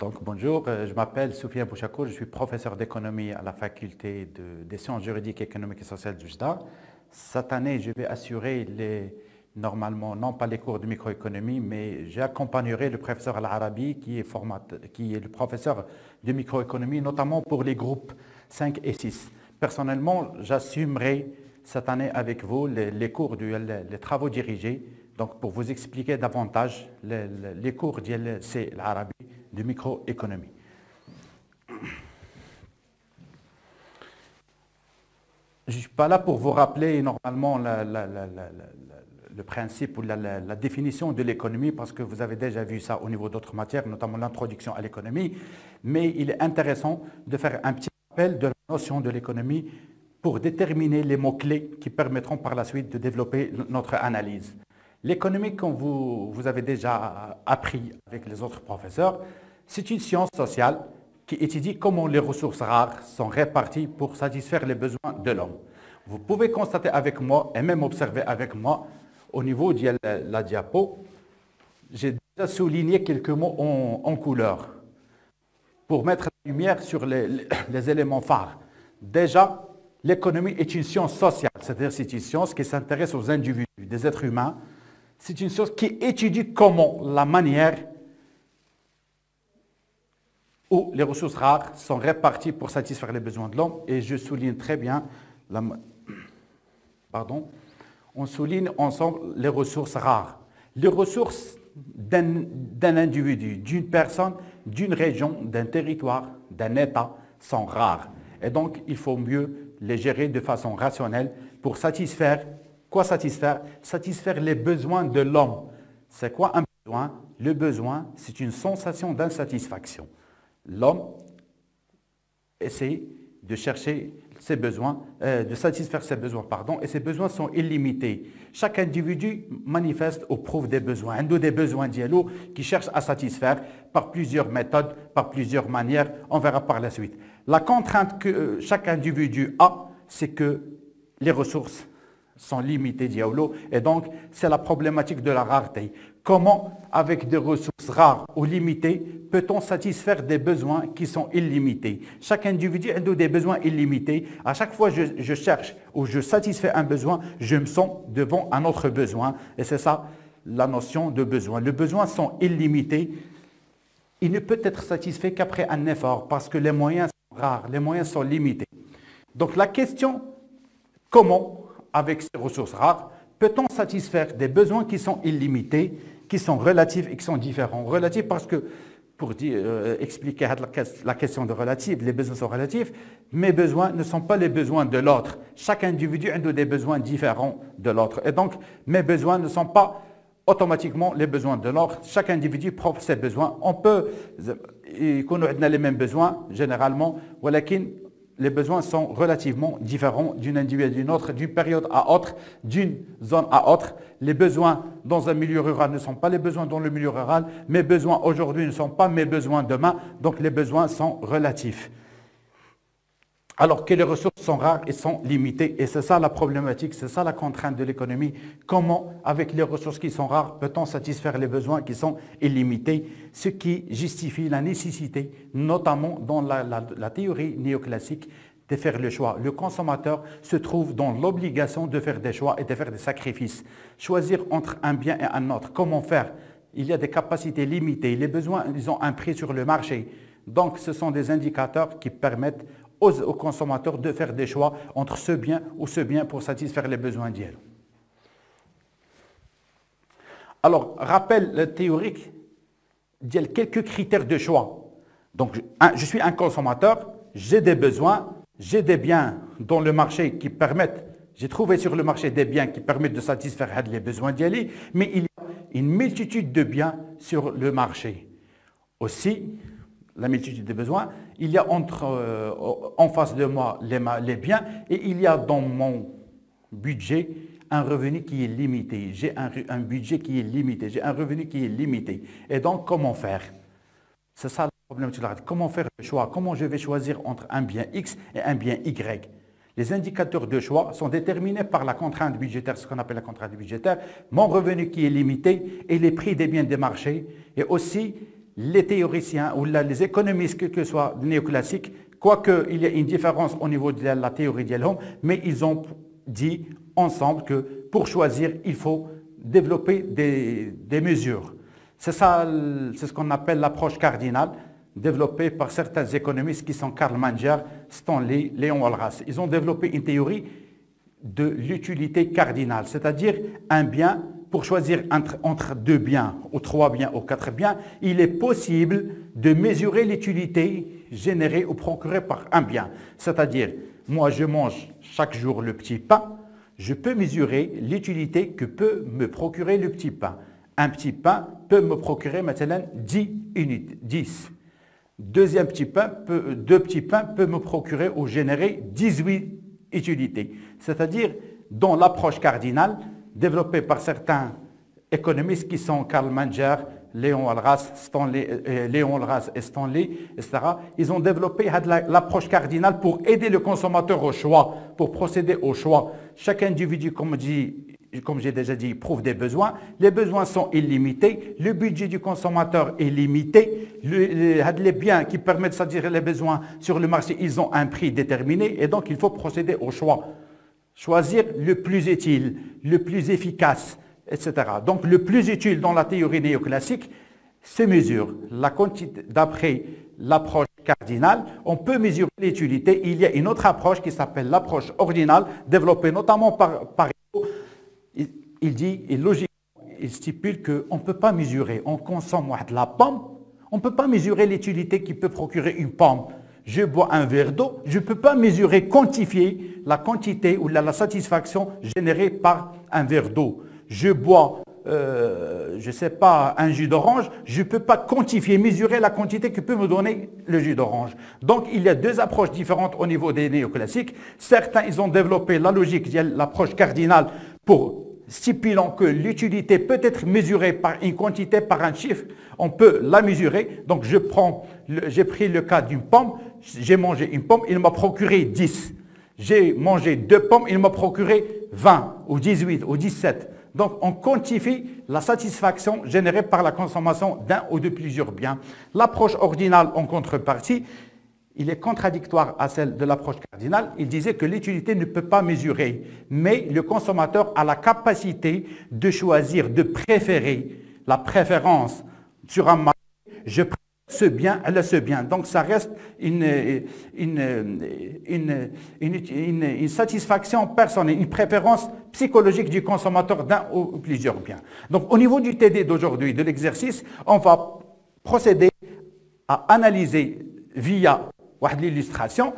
Donc, bonjour, je m'appelle Soufiane Bouchakour, je suis professeur d'économie à la faculté des sciences juridiques, économiques et sociales du JDA. Cette année, je vais assurer normalement, non pas les cours de microéconomie, mais j'accompagnerai le professeur Al-Arabi qui est le professeur de microéconomie, notamment pour les groupes 5 et 6. Personnellement, j'assumerai cette année avec vous les cours, les travaux dirigés, donc pour vous expliquer davantage les cours de l'Arabi de microéconomie. Je ne suis pas là pour vous rappeler normalement le principe ou la définition de l'économie parce que vous avez déjà vu ça au niveau d'autres matières, notamment l'introduction à l'économie, mais il est intéressant de faire un petit rappel de la notion de l'économie pour déterminer les mots-clés qui permettront par la suite de développer notre analyse. L'économie, comme vous avez déjà appris avec les autres professeurs, c'est une science sociale qui étudie comment les ressources rares sont réparties pour satisfaire les besoins de l'homme. Vous pouvez constater avec moi et même observer avec moi au niveau de la diapo, j'ai déjà souligné quelques mots en couleur pour mettre la lumière sur les éléments phares. Déjà, l'économie est une science sociale, c'est-à-dire c'est une science qui s'intéresse aux individus, des êtres humains. C'est une science qui étudie comment, la manière où les ressources rares sont réparties pour satisfaire les besoins de l'homme. Et je souligne très bien, on souligne ensemble les ressources rares. Les ressources d'un individu, d'une personne, d'une région, d'un territoire, d'un État sont rares. Et donc, il faut mieux les gérer de façon rationnelle pour satisfaire. Quoi satisfaire? Satisfaire les besoins de l'homme. C'est quoi un besoin? Le besoin, c'est une sensation d'insatisfaction. L'homme essaie de chercher ses besoins, de satisfaire ses besoins, et ses besoins sont illimités. Chaque individu manifeste ou prouve des besoins, un des besoins dialogues qui cherche à satisfaire par plusieurs méthodes, par plusieurs manières, on verra par la suite. La contrainte que chaque individu a, c'est que les ressources sont limitées, dialogues, et donc c'est la problématique de la rareté. Comment, avec des ressources rares ou limitées, peut-on satisfaire des besoins qui sont illimités? Chaque individu a des besoins illimités. À chaque fois que je cherche ou je satisfais un besoin, je me sens devant un autre besoin. Et c'est ça la notion de besoin. Les besoins sont illimités. Il ne peut être satisfait qu'après un effort parce que les moyens sont rares, les moyens sont limités. Donc la question, comment, avec ces ressources rares, peut-on satisfaire des besoins qui sont illimités, qui sont relatifs et qui sont différents? Relatifs parce que, pour expliquer la question de relatif, les besoins sont relatifs, mes besoins ne sont pas les besoins de l'autre. Chaque individu a des besoins différents de l'autre. Et donc, mes besoins ne sont pas automatiquement les besoins de l'autre. Chaque individu propre ses besoins. On peut connaître les mêmes besoins, généralement, les besoins sont relativement différents d'un individu à d'une autre, d'une période à autre, d'une zone à autre. Les besoins dans un milieu rural ne sont pas les besoins dans le milieu rural. Mes besoins aujourd'hui ne sont pas mes besoins demain. Donc les besoins sont relatifs. Alors que les ressources sont rares et sont limitées. Et c'est ça la problématique, c'est ça la contrainte de l'économie. Comment, avec les ressources qui sont rares, peut-on satisfaire les besoins qui sont illimités? Ce qui justifie la nécessité, notamment dans la théorie néoclassique, de faire le choix. Le consommateur se trouve dans l'obligation de faire des choix et de faire des sacrifices. Choisir entre un bien et un autre. Comment faire? Il y a des capacités limitées. Les besoins, ils ont un prix sur le marché. Donc, ce sont des indicateurs qui permettent aux consommateurs de faire des choix entre ce bien ou ce bien pour satisfaire les besoins d'elle. Alors, rappel théorique, il y a quelques critères de choix. Donc, je suis un consommateur, j'ai des besoins, j'ai des biens dans le marché qui permettent, j'ai trouvé sur le marché des biens qui permettent de satisfaire les besoins d'elle, mais il y a une multitude de biens sur le marché. Aussi, la multitude des besoins, il y a en face de moi les biens et il y a dans mon budget un revenu qui est limité. J'ai un budget qui est limité, j'ai un revenu qui est limité. Et donc, comment faire? C'est ça le problème. Comment faire le choix? Comment je vais choisir entre un bien X et un bien Y? Les indicateurs de choix sont déterminés par la contrainte budgétaire, ce qu'on appelle la contrainte budgétaire, mon revenu qui est limité et les prix des biens des marchés et aussi les théoriciens ou les économistes, quels que soient néoclassiques, quoique il y a une différence au niveau de la théorie d'Yelhom, mais ils ont dit ensemble que pour choisir, il faut développer des mesures. C'est ça, c'est ce qu'on appelle l'approche cardinale, développée par certains économistes qui sont Karl Manger, Stanley, Léon Walras. Ils ont développé une théorie de l'utilité cardinale, c'est-à-dire un bien, pour choisir entre deux biens, ou trois biens, ou quatre biens, il est possible de mesurer l'utilité générée ou procurée par un bien. C'est-à-dire, moi je mange chaque jour le petit pain, je peux mesurer l'utilité que peut me procurer le petit pain. Un petit pain peut me procurer maintenant 10 unités, 10. Deux petits pains peuvent me procurer ou générer 18 utilités. C'est-à-dire, dans l'approche cardinale, développée par certains économistes qui sont Karl Manger, Léon Walras et Stanley, etc., ils ont développé l'approche cardinale pour aider le consommateur au choix, pour procéder au choix. Chaque individu, comme j'ai déjà dit, prouve des besoins. Les besoins sont illimités. Le budget du consommateur est limité. Les biens qui permettent de satisfaire les besoins sur le marché, ils ont un prix déterminé et donc il faut procéder au choix. Choisir le plus utile, le plus efficace, etc. Donc le plus utile dans la théorie néoclassique se mesure. D'après l'approche cardinale, on peut mesurer l'utilité. Il y a une autre approche qui s'appelle l'approche ordinale, développée notamment par il dit, et logiquement, il stipule qu'on ne peut pas mesurer. On consomme de la pomme, on ne peut pas mesurer l'utilité qui peut procurer une pomme. Je bois un verre d'eau, je ne peux pas mesurer, quantifier la quantité ou la satisfaction générée par un verre d'eau. Je bois, je ne sais pas, un jus d'orange, je ne peux pas quantifier, mesurer la quantité que peut me donner le jus d'orange. Donc, il y a deux approches différentes au niveau des néoclassiques. Certains, ils ont développé la logique, l'approche cardinale pour stipulant que l'utilité peut être mesurée par une quantité, par un chiffre, on peut la mesurer. Donc, j'ai pris le cas d'une pomme, j'ai mangé une pomme, il m'a procuré 10. J'ai mangé 2 pommes, il m'a procuré 20 ou 18 ou 17. Donc, on quantifie la satisfaction générée par la consommation d'un ou de plusieurs biens. L'approche ordinale, en contrepartie, il est contradictoire à celle de l'approche cardinale. Il disait que l'utilité ne peut pas mesurer, mais le consommateur a la capacité de choisir, de préférer la préférence sur un marché. Je préfère ce bien, elle a ce bien. Donc ça reste une satisfaction personnelle, une préférence psychologique du consommateur d'un ou plusieurs biens. Donc au niveau du TD d'aujourd'hui, de l'exercice, on va procéder à analyser via l'illustration,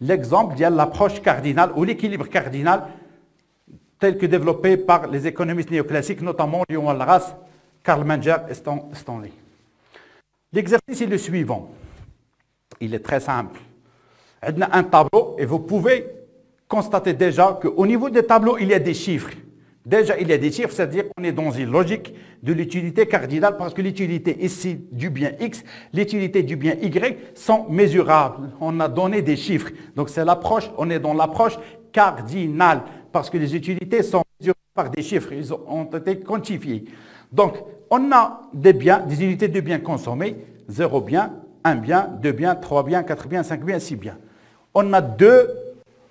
l'exemple de l'approche cardinale ou l'équilibre cardinal tel que développé par les économistes néoclassiques, notamment Léon Walras, Karl Manger et Stanley. L'exercice est le suivant. Il est très simple. On a un tableau et vous pouvez constater déjà qu'au niveau des tableaux, il y a des chiffres. Déjà, il y a des chiffres, c'est-à-dire qu'on est dans une logique de l'utilité cardinale parce que l'utilité ici du bien X, l'utilité du bien Y sont mesurables. On a donné des chiffres. Donc, c'est l'approche, on est dans l'approche cardinale parce que les utilités sont mesurées par des chiffres, ils ont été quantifiés. Donc, on a des biens, des unités de biens consommés, 0 bien, 1 bien, 2 biens, 3 biens, 4 biens, 5 biens, 6 biens. On a 2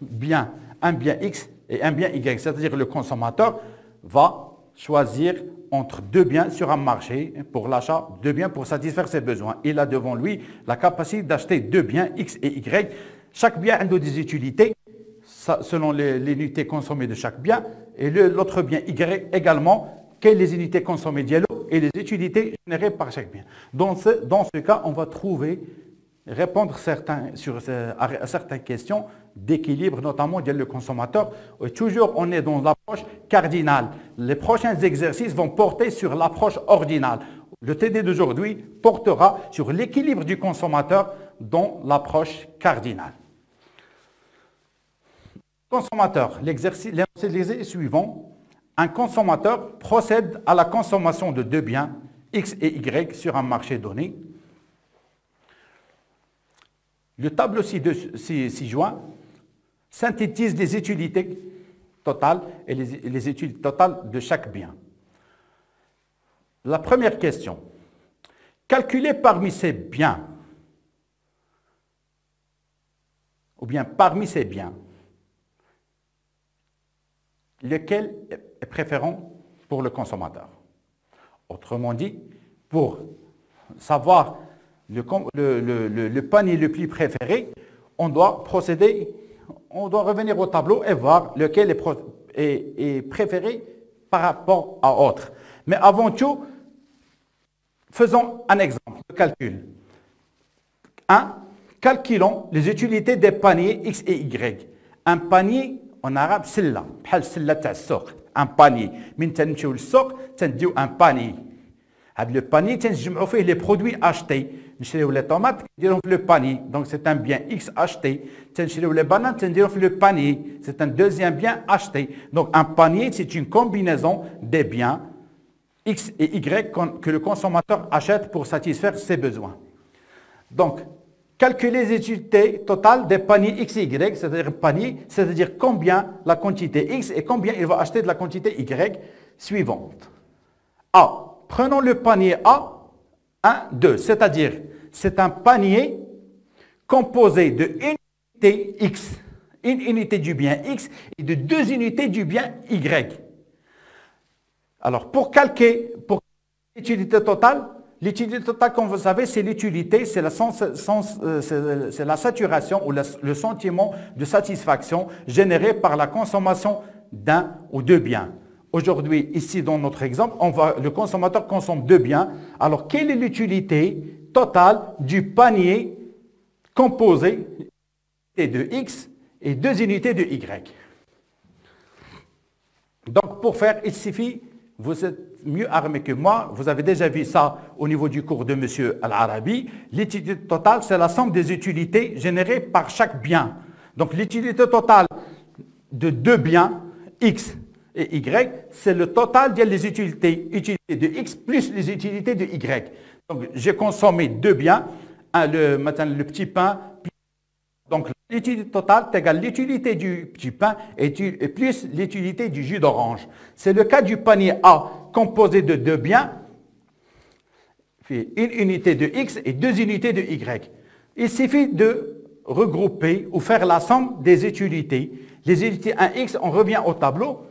biens, un bien X et un bien Y, c'est-à-dire le consommateur va choisir entre 2 biens sur un marché pour l'achat, 2 biens pour satisfaire ses besoins. Il a devant lui la capacité d'acheter 2 biens X et Y. Chaque bien a des utilités selon les unités consommées de chaque bien et l'autre bien Y également, quelles les unités consommées d'yellow et les utilités générées par chaque bien. Dans ce cas, on va répondre à certaines questions d'équilibre, notamment le consommateur. Et toujours, on est dans l'approche cardinale. Les prochains exercices vont porter sur l'approche ordinale. Le TD d'aujourd'hui portera sur l'équilibre du consommateur dans l'approche cardinale. Consommateur, l'exercice suivant. Un consommateur procède à la consommation de 2 biens, X et Y, sur un marché donné. Le tableau ci-joint synthétise les utilités totales et les utilités totales de chaque bien. La première question, calculer parmi ces biens, ou bien parmi ces biens, lequel est préférant pour le consommateur. Autrement dit, pour savoir le panier le plus préféré, on doit revenir au tableau et voir lequel est préféré par rapport à autre. Mais avant tout, faisons un exemple de calcul. 1. Calculons les utilités des paniers X et Y. Un panier, en arabe, silla. بحال السلة تاع السوق. Un panier. من تنمشيو للسوق تنديو un panier. هذا le panier تنجمعوا فيه les produits achetés. نشريو les tomates نديرهم في le panier. Donc c'est un bien X acheté. تنشريو les bananes تنديرهم في le panier. C'est un deuxième bien acheté. Donc un panier, c'est une combinaison des biens X et Y que le consommateur achète pour satisfaire ses besoins. Donc, calculer les utilités totales des paniers X et Y, c'est-à-dire panier, c'est-à-dire combien la quantité X et combien il va acheter de la quantité Y suivante. A. Prenons le panier A, 1, 2, c'est-à-dire c'est un panier composé de une unité X, une unité du bien X et de 2 unités du bien Y. Alors, pour calculer l'utilité totale, comme vous savez, c'est l'utilité, c'est la saturation ou le sentiment de satisfaction généré par la consommation d'un ou deux biens. Aujourd'hui, ici, dans notre exemple, le consommateur consomme 2 biens. Alors, quelle est l'utilité totale du panier composé de X et 2 unités de Y? Donc, pour faire, il suffit, vous êtes mieux armé que moi, vous avez déjà vu ça au niveau du cours de M. Al-Arabi. L'utilité totale, c'est la somme des utilités générées par chaque bien. Donc, l'utilité totale de 2 biens, X et Y, c'est le total des utilités de X plus les utilités de Y. Donc, j'ai consommé 2 biens, le petit pain, donc l'utilité totale est égale à l'utilité du petit pain et plus l'utilité du jus d'orange. C'est le cas du panier A composé de 2 biens, une unité de X et 2 unités de Y. Il suffit de regrouper ou faire la somme des utilités. Les unités 1X, on revient au tableau.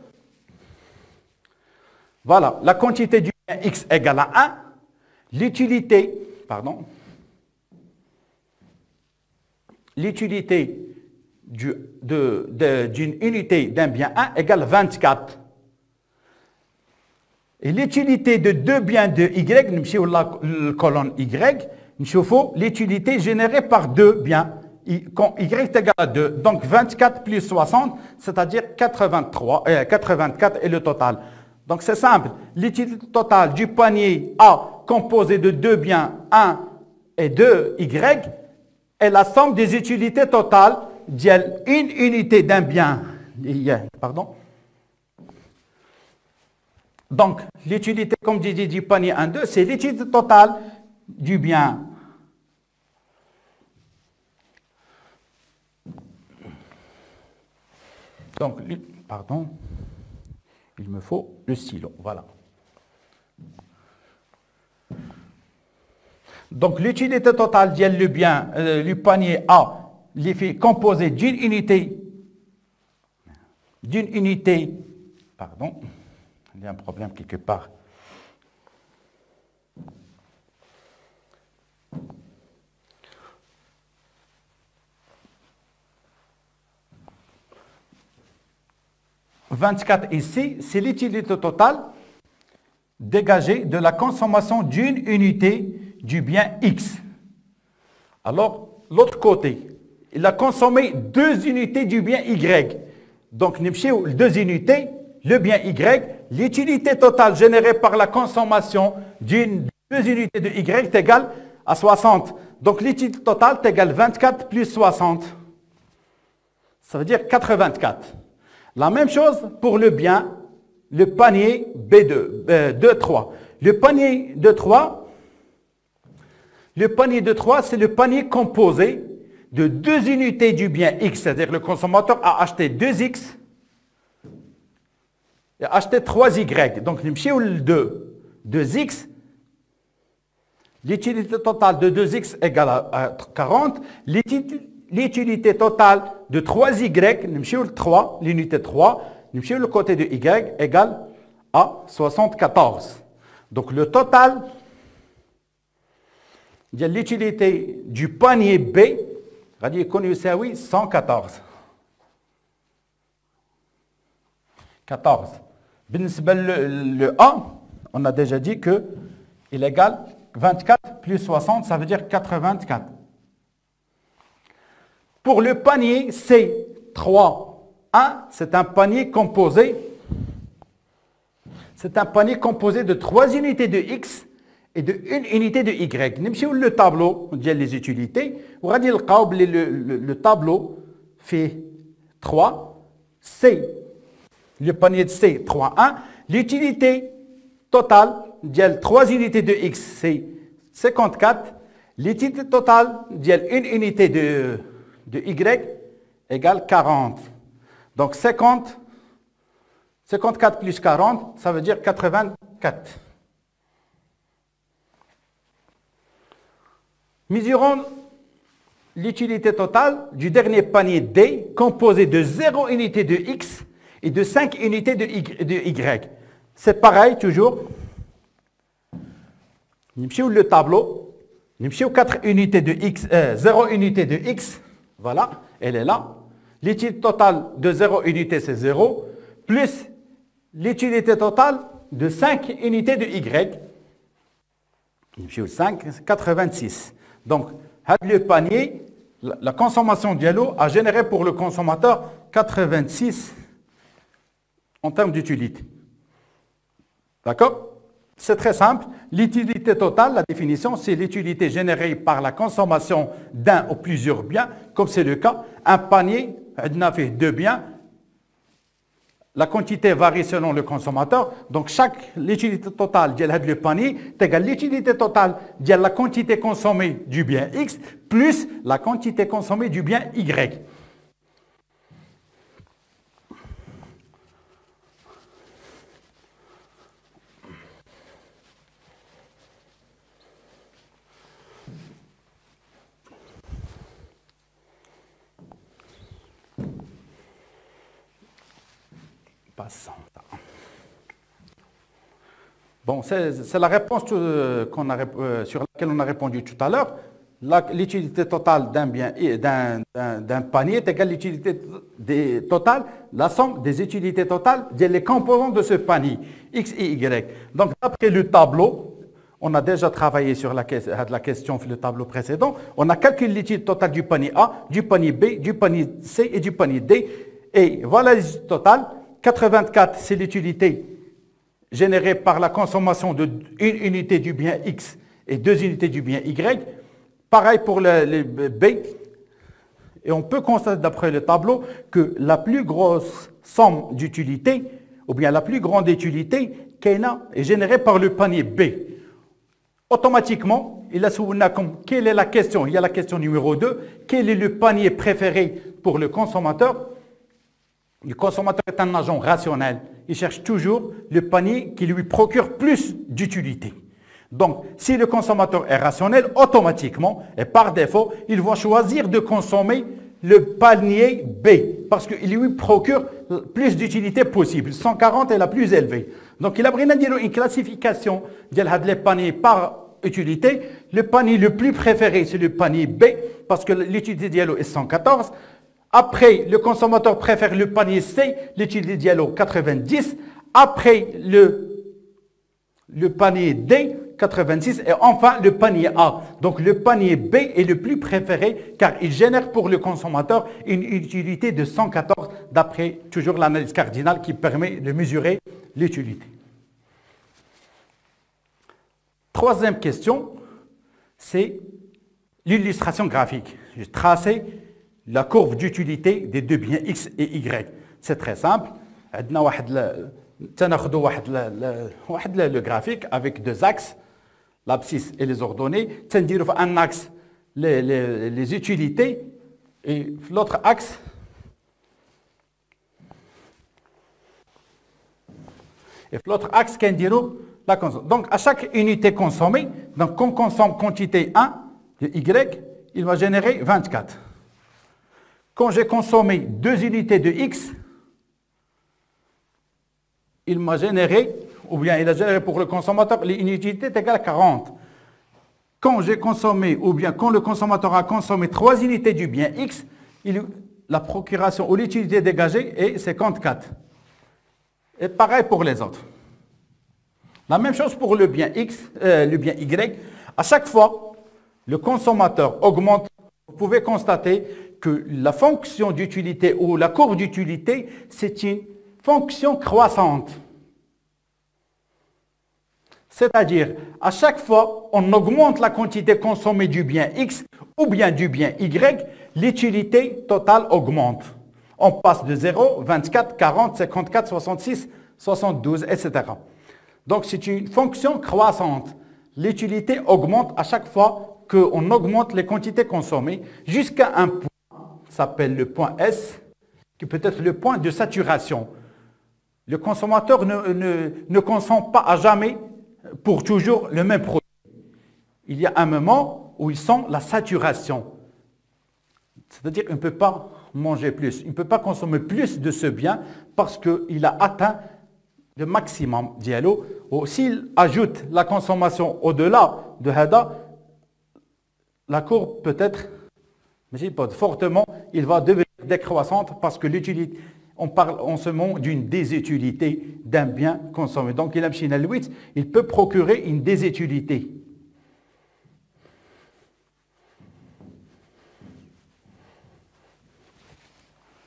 Voilà, la quantité du bien X égale à 1. L'utilité d'une unité d'un bien 1 égale 24. Et l'utilité de 2 biens de Y, nous sommes la colonne Y, nous avons l'utilité générée par 2 biens. Quand Y est égal à 2, donc 24 plus 60, c'est-à-dire 84 est le total. Donc c'est simple, l'utilité totale du panier A composé de 2 biens 1 et 2 Y est la somme des utilités totales d'une unité d'un bien. Donc, l'utilité, comme dit du panier 1, 2, c'est l'utilité totale du bien. Donc, il me faut le stylo, voilà. Donc, l'utilité totale du bien, du panier A, est composé d'une unité, pardon, il y a un problème quelque part. « 24 ici, c'est l'utilité totale dégagée de la consommation d'une unité du bien X. Alors, l'autre côté, il a consommé 2 unités du bien Y. Donc, nous avons 2 unités, le bien Y, l'utilité totale générée par la consommation d'une 2 unités de Y est égale à 60. Donc, l'utilité totale est égale à 24 plus 60. Ça veut dire 84. La même chose pour le bien, le panier B2, 3. Le panier de 3, c'est le panier composé de 2 unités du bien X, c'est-à-dire le consommateur a acheté 2X et a acheté 3Y. Donc, nous avons 2X L'utilité totale de 2x égale à 40. L'utilité totale de 3y, nous 3, l'unité 3, nous le côté de y égale à 74. Donc le total de l'utilité du panier B, غادي يكون يساوي 114. 14. بالنسبة le A, on a déjà dit que il égale 24 plus 60, ça veut dire 84. Pour le panier C3, 1, c'est un panier composé. C'est un panier composé de 3 unités de X et de 1 unité de Y. Nous le tableau des utilités. Le tableau fait 3. C, le panier de C, 3, 1. L'utilité totale de 3 unités de X, c'est 54. L'utilité totale de 1 unité de Y égale 40. Donc 54 plus 40, ça veut dire 84. Mesurons l'utilité totale du dernier panier D composé de 0 unité de X et de 5 unités de Y. C'est pareil toujours. Nous le tableau. Nous 4 unités de X, 0 unité de X. Voilà, elle est là. L'utilité totale de 0 unité, c'est 0. Plus l'utilité totale de 5 unités de Y. Nous 5, 86. Donc, le panier, la consommation de l'eau a généré pour le consommateur 86 en termes d'utilité. D'accord? C'est très simple. L'utilité totale, la définition, c'est l'utilité générée par la consommation d'un ou plusieurs biens, comme c'est le cas. Un panier, on a fait 2 biens. La quantité varie selon le consommateur. Donc, l'utilité totale de le panier est égale à l'utilité totale de la quantité consommée du bien X plus la quantité consommée du bien Y. Bon, c'est la réponse sur laquelle on a répondu tout à l'heure. L'utilité totale d'un bien d'un panier est égale à l'utilité totale, la somme des utilités totales des composants de ce panier, X et Y. Donc, d'après le tableau, on a déjà travaillé sur la question, le tableau précédent, on a calculé l'utilité totale du panier A, du panier B, du panier C et du panier D. Et voilà l'utilité totale. 84, c'est l'utilité générée par la consommation de 1 unité du bien X et 2 unités du bien Y. Pareil pour le B. Et on peut constater d'après le tableau que la plus grosse somme d'utilité, ou bien la plus grande utilité, est générée par le panier B. Automatiquement, quelle est la question? Il y a la question numéro 2. Quel est le panier préféré pour le consommateur? Le consommateur est un agent rationnel. Il cherche toujours le panier qui lui procure plus d'utilité. Donc, si le consommateur est rationnel, automatiquement et par défaut, il va choisir de consommer le panier B parce qu'il lui procure plus d'utilité possible. 140 est la plus élevée. Donc, il a pris une classification des paniers par utilité. Le panier le plus préféré, c'est le panier B parce que l'utilité d'Yellow est 114. Après, le consommateur préfère le panier C, l'utilité d'Yellow 90. Après, le panier D, 86. Et enfin, le panier A. Donc, le panier B est le plus préféré car il génère pour le consommateur une utilité de 114 d'après toujours l'analyse cardinale qui permet de mesurer l'utilité. Troisième question, c'est l'illustration graphique. J'ai tracé la courbe d'utilité des deux biens X et Y. C'est très simple. On a le graphique avec 2 axes, l'abscisse et les ordonnées. On a un axe les utilités et l'autre axe Donc, à chaque unité consommée, donc quand on consomme quantité 1 de Y, il va générer 24. Quand j'ai consommé 2 unités de X, il m'a généré, ou bien il a généré pour le consommateur, l'unité est égale à 40. Quand j'ai consommé, ou bien quand le consommateur a consommé 3 unités du bien X, la procuration ou l'utilité dégagée est 54. Et pareil pour les autres. La même chose pour le bien X, le bien Y. À chaque fois, le consommateur augmente. Vous pouvez constater que la fonction d'utilité ou la courbe d'utilité, c'est une fonction croissante. C'est-à-dire, à chaque fois, on augmente la quantité consommée du bien X ou bien du bien Y, l'utilité totale augmente. On passe de 0, 24, 40, 54, 66, 72, etc. Donc, c'est une fonction croissante. L'utilité augmente à chaque fois qu'on augmente les quantités consommées jusqu'à un point, ça s'appelle le point S, qui peut être le point de saturation. Le consommateur ne consomme pas à jamais, pour toujours, le même produit. Il y a un moment où il sent la saturation. C'est-à-dire qu'il ne peut pas manger plus, il ne peut pas consommer plus de ce bien parce qu'il a atteint le maximum dialogue. Ou s'il ajoute la consommation au-delà de Hada, la courbe peut être, mais pas fortement, il va devenir décroissante parce que l'utilité, on parle en ce moment d'une désutilité d'un bien consommé. Donc il peut procurer une désutilité.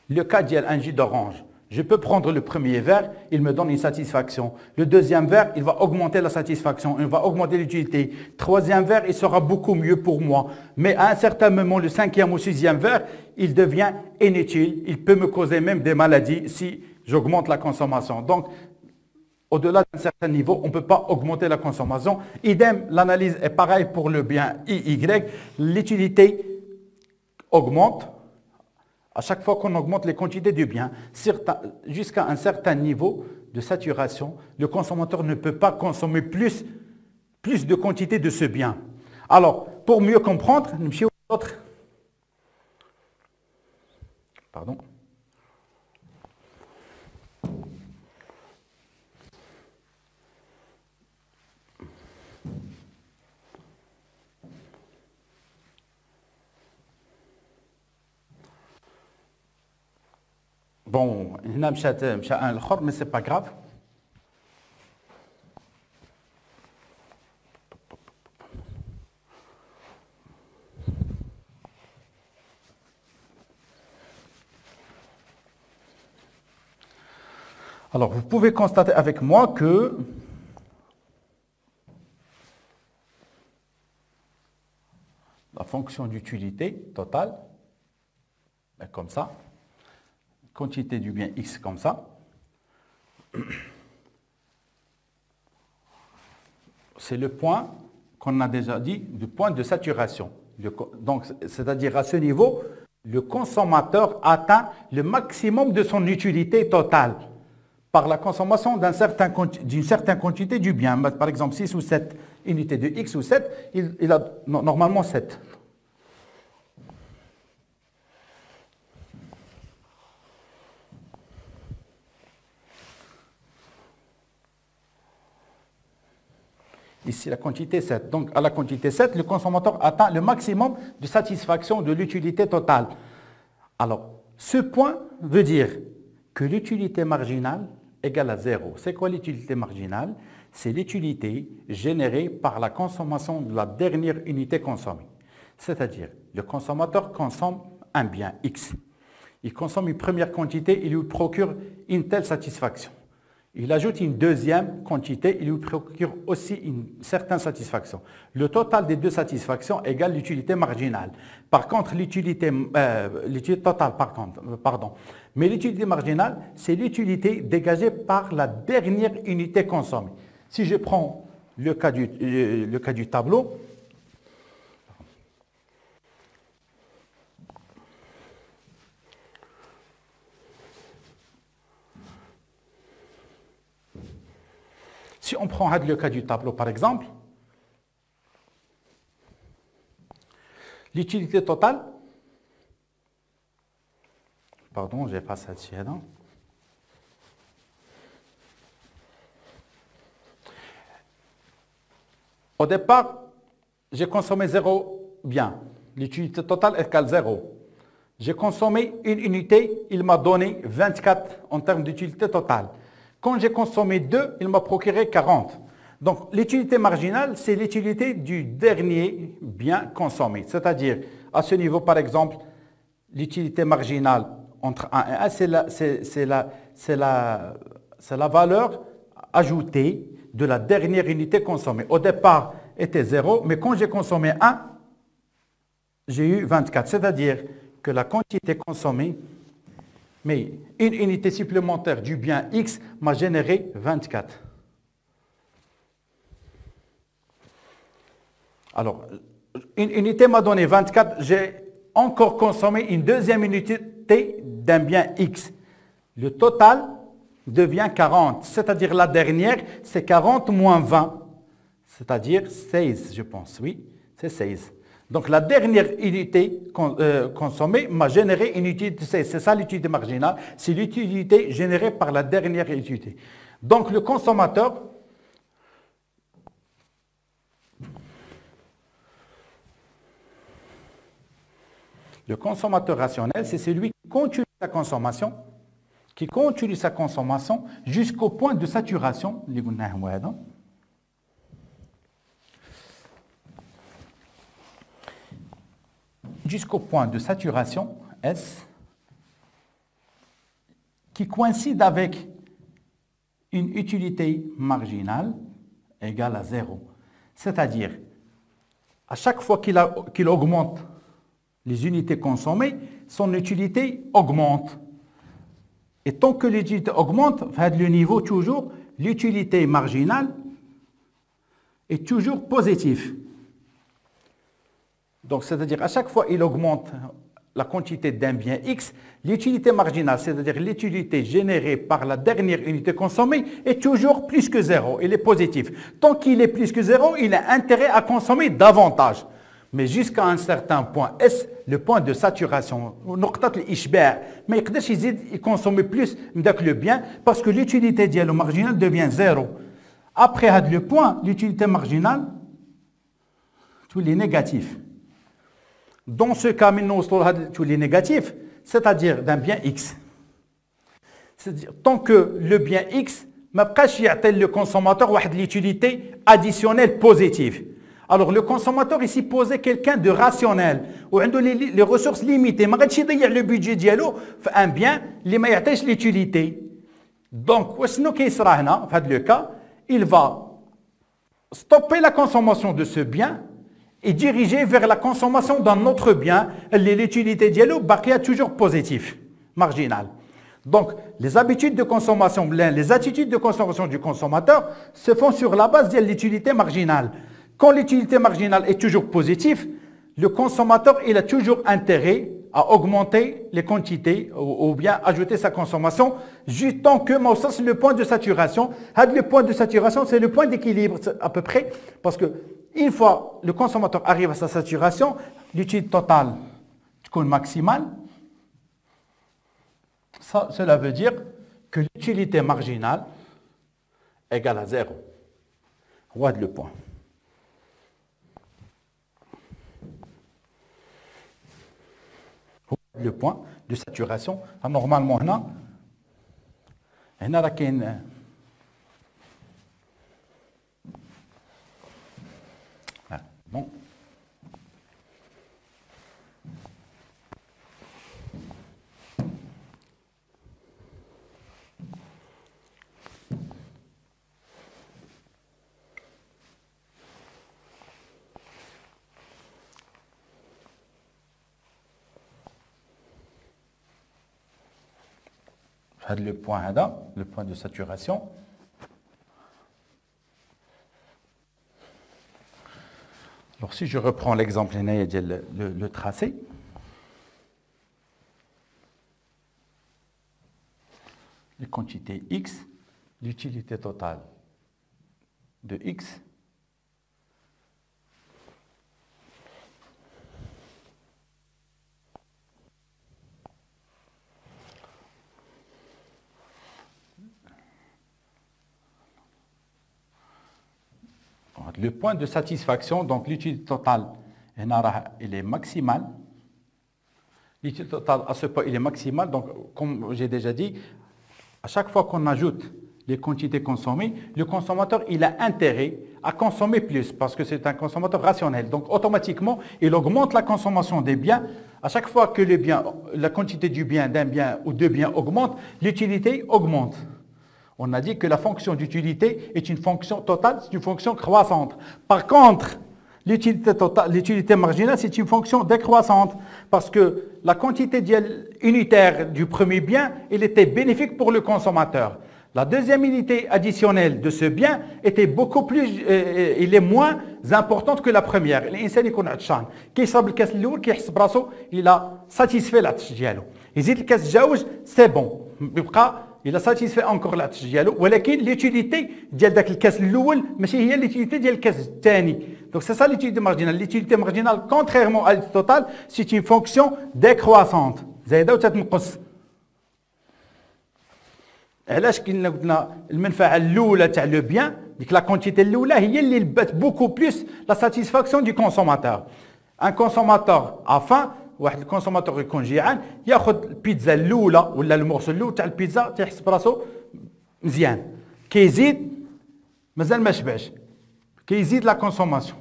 Le cas d'un jus d'orange. Je peux prendre le premier verre, il me donne une satisfaction. Le deuxième verre, il va augmenter la satisfaction, il va augmenter l'utilité. Troisième verre, il sera beaucoup mieux pour moi. Mais à un certain moment, le cinquième ou sixième verre, il devient inutile. Il peut me causer même des maladies si j'augmente la consommation. Donc, au-delà d'un certain niveau, on ne peut pas augmenter la consommation. Idem, l'analyse est pareille pour le bien IY. L'utilité augmente. À chaque fois qu'on augmente les quantités du bien, jusqu'à un certain niveau de saturation, le consommateur ne peut pas consommer plus de quantité de ce bien. Alors, pour mieux comprendre, nous autre. Pardon. Bon, هنا مشى un الاخر mais c'est pas grave. Alors, vous pouvez constater avec moi que la fonction d'utilité totale est comme ça. Quantité du bien X comme ça. C'est le point qu'on a déjà dit, du point de saturation. Donc, c'est-à-dire à ce niveau, le consommateur atteint le maximum de son utilité totale par la consommation d'une certaine quantité du bien. Par exemple, 6 ou 7 unités de X ou 7, il a normalement 7. Ici, la quantité 7. Donc, à la quantité 7, le consommateur atteint le maximum de satisfaction de l'utilité totale. Alors, ce point veut dire que l'utilité marginale égale à 0. C'est quoi l'utilité marginale? C'est l'utilité générée par la consommation de la dernière unité consommée. C'est-à-dire, le consommateur consomme un bien X. Il consomme une première quantité, il lui procure une telle satisfaction. Il ajoute une deuxième quantité, il lui procure aussi une certaine satisfaction. Le total des deux satisfactions égale l'utilité marginale. Par contre, l'utilité totale, pardon. Mais l'utilité marginale, c'est l'utilité dégagée par la dernière unité consommée. Si je prends le cas du tableau, Si on prend le cas du tableau, par exemple, l'utilité totale, pardon, j'ai pas ça ici, non? Au départ, j'ai consommé 0 bien. L'utilité totale égale 0. J'ai consommé une unité, il m'a donné 24 en termes d'utilité totale. Quand j'ai consommé 2, il m'a procuré 40. Donc, l'utilité marginale, c'est l'utilité du dernier bien consommé. C'est-à-dire, à ce niveau, par exemple, l'utilité marginale entre 1 et 1, c'est la valeur ajoutée de la dernière unité consommée. Au départ, était 0, mais quand j'ai consommé 1, j'ai eu 24. C'est-à-dire que la quantité consommée, mais une unité supplémentaire du bien X m'a généré 24. Alors, une unité m'a donné 24, j'ai encore consommé une deuxième unité d'un bien X. Le total devient 40, c'est-à-dire la dernière, c'est 40 moins 20, c'est-à-dire 16, je pense, oui, c'est 16. Donc la dernière unité consommée m'a généré une utilité de 16, c'est ça l'utilité marginale, c'est l'utilité générée par la dernière utilité. Donc le consommateur, rationnel, c'est celui qui continue sa consommation, jusqu'au point de saturation. Jusqu'au point de saturation S qui coïncide avec une utilité marginale égale à 0. C'est-à-dire, à chaque fois qu'il augmente les unités consommées, son utilité augmente. Et tant que l'utilité augmente, le niveau toujours, l'utilité marginale est toujours positive. Donc, c'est-à-dire, à chaque fois qu'il augmente la quantité d'un bien X, l'utilité marginale, c'est-à-dire l'utilité générée par la dernière unité consommée, est toujours plus que 0. Il est positif. Tant qu'il est plus que 0, il a intérêt à consommer davantage. Mais jusqu'à un certain point S, le point de saturation, mais il consomme plus le bien parce que l'utilité marginale devient 0. Après le point, l'utilité marginale, tout est négatif. Dans ce cas, tout est négatif, c'est-à-dire d'un bien X. C'est-à-dire, tant que le bien X, le consommateur l'utilité additionnelle positive. Alors, le consommateur ici posait quelqu'un de rationnel, où il a les ressources limitées. Il y a le budget dialogue un bien, il n'y a pas l'utilité. Donc, dans le cas, il va stopper la consommation de ce bien et diriger vers la consommation d'un autre bien. L'utilité dialogue est toujours positive, marginale. Donc, les habitudes de consommation, les attitudes de consommation du consommateur se font sur la base de l'utilité marginale. Quand l'utilité marginale est toujours positive, le consommateur il a toujours intérêt à augmenter les quantités ou bien ajouter sa consommation, juste tant que c'est le point de saturation. Le point de saturation, c'est le point d'équilibre à peu près, parce que une fois le consommateur arrive à sa saturation, l'utilité totale est maximale. Cela veut dire que l'utilité marginale égale à 0. Voilà le point. Le point de saturation. Normalement, on a bon. Le point le point de saturation. Alors si je reprends l'exemple le tracé, les quantités X, l'utilité totale de X le point de satisfaction, donc l'utilité totale, il est maximal. L'utilité totale à ce point, il est maximal. Donc, comme j'ai déjà dit, à chaque fois qu'on ajoute les quantités consommées, le consommateur, il a intérêt à consommer plus parce que c'est un consommateur rationnel. Donc, automatiquement, il augmente la consommation des biens. À chaque fois que les biens, la quantité du bien, d'un bien ou deux biens augmente, l'utilité augmente. On a dit que la fonction d'utilité est une fonction totale, c'est une fonction croissante. Par contre, l'utilité marginale, c'est une fonction décroissante parce que la quantité unitaire du premier bien, elle était bénéfique pour le consommateur. La deuxième unité additionnelle de ce bien était beaucoup plus, il est moins importante que la première. الإنسان يكون عطشان كيشرب الكاس الأول كيحس براسو il a satisfait العطش ديالو. يزيد الكاس الجوج c'est bon. بيبقى il a satisfait encore العطش ديالو ولكن l'utilité ديال داك الكاس الاول ماشي هي l'utilité ديال الكاس الثاني. Donc c'est ça l'utilité marginale. L'utilité marginale, contrairement à l'utilité totale, c'est une fonction décroissante. زايده وتتنقص. علاش كنا قلنا المنفعه الاولى تاع لو بيان ديك لا كونتيتي الاولى هي اللي لبات بوكو بلوس لا ساتيسفاكسيون دو كونسوماتور. ان كونسوماتور افان واحد الكونسوماتور يكون جيعان ياخذ البيتزا الاولى ولا المورسو الاول تاع البيتزا تيحس براسو مزيان كيزيد مازال ما شبعش كيزيد لا كونسوماسيون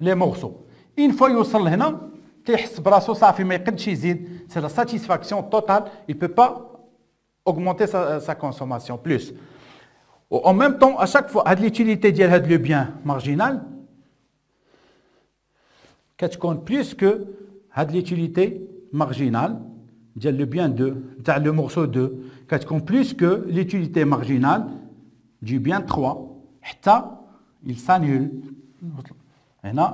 لي مورسو اون فوا يوصل هنا تيحس براسو صافي ما يقدش يزيد سي لا ساتيسفاكسيون توتال il peut pas augmenter sa consommation plus. En même temps, à chaque fois, l'utilité de le bien marginal, qu'est-ce compte plus que l'utilité marginale, le bien 2, le morceau 2, qu'est-ce compte plus que l'utilité marginale du bien 3, il s'annule.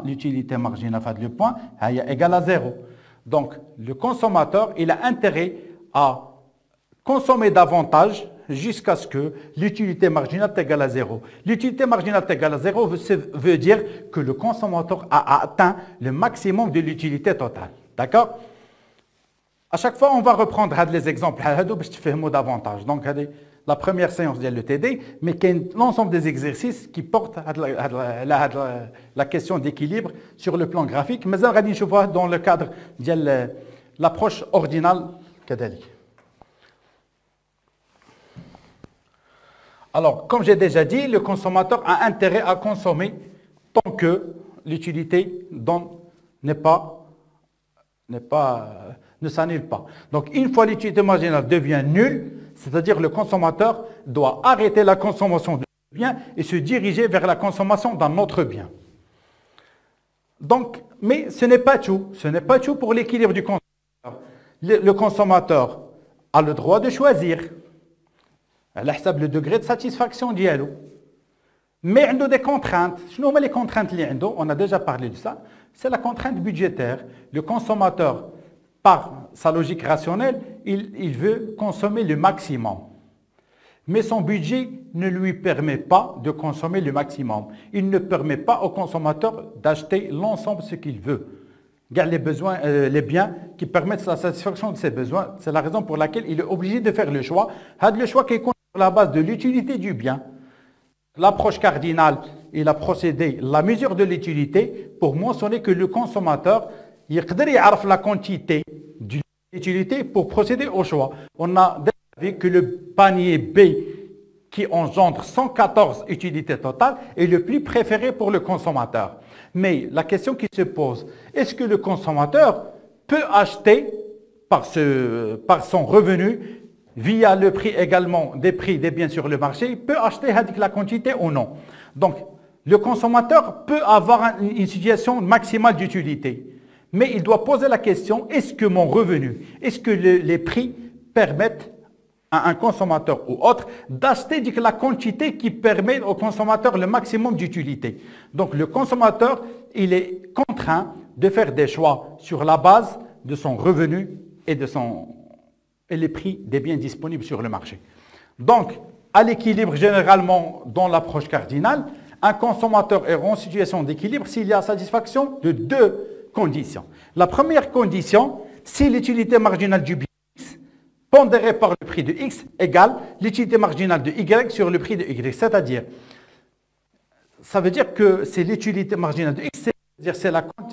L'utilité marginale le point est égale à 0. Donc, le consommateur, il a intérêt à consommer davantage jusqu'à ce que l'utilité marginale est égale à 0. L'utilité marginale est égale à 0 veut dire que le consommateur a atteint le maximum de l'utilité totale. D'accord? À chaque fois, on va reprendre les exemples pour faire davantage. Donc, la première séance de l'ETD, mais l'ensemble des exercices qui portent la question d'équilibre sur le plan graphique. Mais on va dans le cadre de l'approche ordinale. Alors, comme j'ai déjà dit, le consommateur a intérêt à consommer tant que l'utilité ne s'annule pas. Donc, une fois l'utilité marginale devient nulle, c'est-à-dire le consommateur doit arrêter la consommation de ce bien et se diriger vers la consommation d'un autre bien. Donc, mais ce n'est pas tout. Ce n'est pas tout pour l'équilibre du consommateur. Le consommateur a le droit de choisir. Elle a le degré de satisfaction d'Yalo. Mais il y a des contraintes. Quelles sont les contraintes? On a déjà parlé de ça. C'est la contrainte budgétaire. Le consommateur, par sa logique rationnelle, il veut consommer le maximum. Mais son budget ne lui permet pas de consommer le maximum. Il ne permet pas au consommateur d'acheter l'ensemble de ce qu'il veut. Les besoins, les biens qui permettent la satisfaction de ses besoins. C'est la raison pour laquelle il est obligé de faire le choix. Le choix qui est sur la base de l'utilité du bien. L'approche cardinale, il a procédé la mesure de l'utilité pour mentionner que le consommateur, il connaît la quantité de l'utilité pour procéder au choix. On a déjà vu que le panier B qui engendre 114 utilités totales est le plus préféré pour le consommateur. Mais la question qui se pose, est-ce que le consommateur peut acheter par son revenu, via le prix également des prix des biens sur le marché, peut acheter la quantité ou non? Donc, le consommateur peut avoir une situation maximale d'utilité. Mais il doit poser la question, est-ce que mon revenu, est-ce que les prix permettent à un consommateur ou autre d'acheter la quantité qui permet au consommateur le maximum d'utilité. Donc le consommateur, il est contraint de faire des choix sur la base de son revenu et les prix des biens disponibles sur le marché. Donc, à l'équilibre généralement dans l'approche cardinale, Un consommateur est en situation d'équilibre s'il y a satisfaction de deux conditions. La première condition, si l'utilité marginale du bien X pondérée par le prix de X égale l'utilité marginale de Y sur le prix de Y. C'est-à-dire, ça veut dire que c'est l'utilité marginale de X,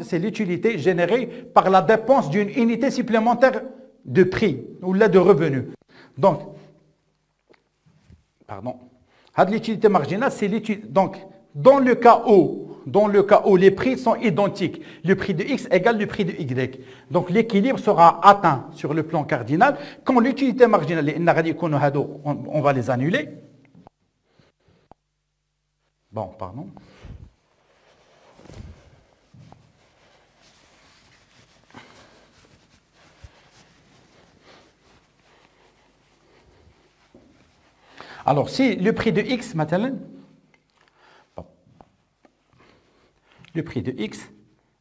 c'est l'utilité générée par la dépense d'une unité supplémentaire de prix ou là de revenu. Donc, l'utilité marginale, c'est l'utilité. Donc, dans le cas où les prix sont identiques, le prix de X égale le prix de Y. Donc, l'équilibre sera atteint sur le plan cardinal quand l'utilité marginale, on va les annuler. Bon, pardon. Alors, si le prix de X, maintenant, le prix de X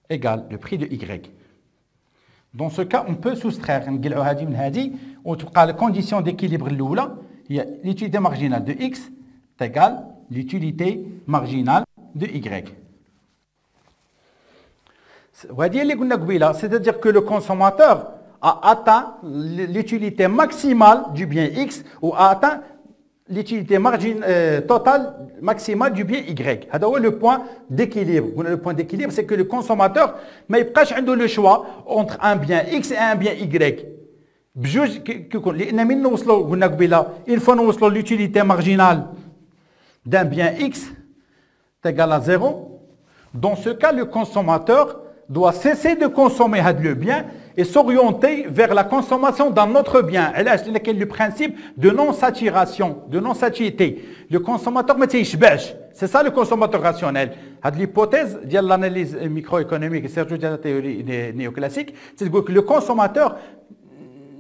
égale le prix de Y. Dans ce cas, on peut soustraire la condition d'équilibre il y a l'utilité marginale de X égale l'utilité marginale de Y. C'est-à-dire que le consommateur a atteint l'utilité maximale du bien X ou a atteint l'utilité totale maximale du bien Y. C'est le point d'équilibre. Le point d'équilibre, c'est que le consommateur n'a pas le choix entre un bien X et un bien Y. Une fois nous l'utilité marginale d'un bien X est égale à 0, dans ce cas, le consommateur doit cesser de consommer le bien et s'orienter vers la consommation d'un autre bien. C'est le principe de non-saturation, de non-satuité. Le consommateur, c'est ça le consommateur rationnel. L'hypothèse de l'analyse microéconomique et de la théorie néoclassique, c'est que le consommateur,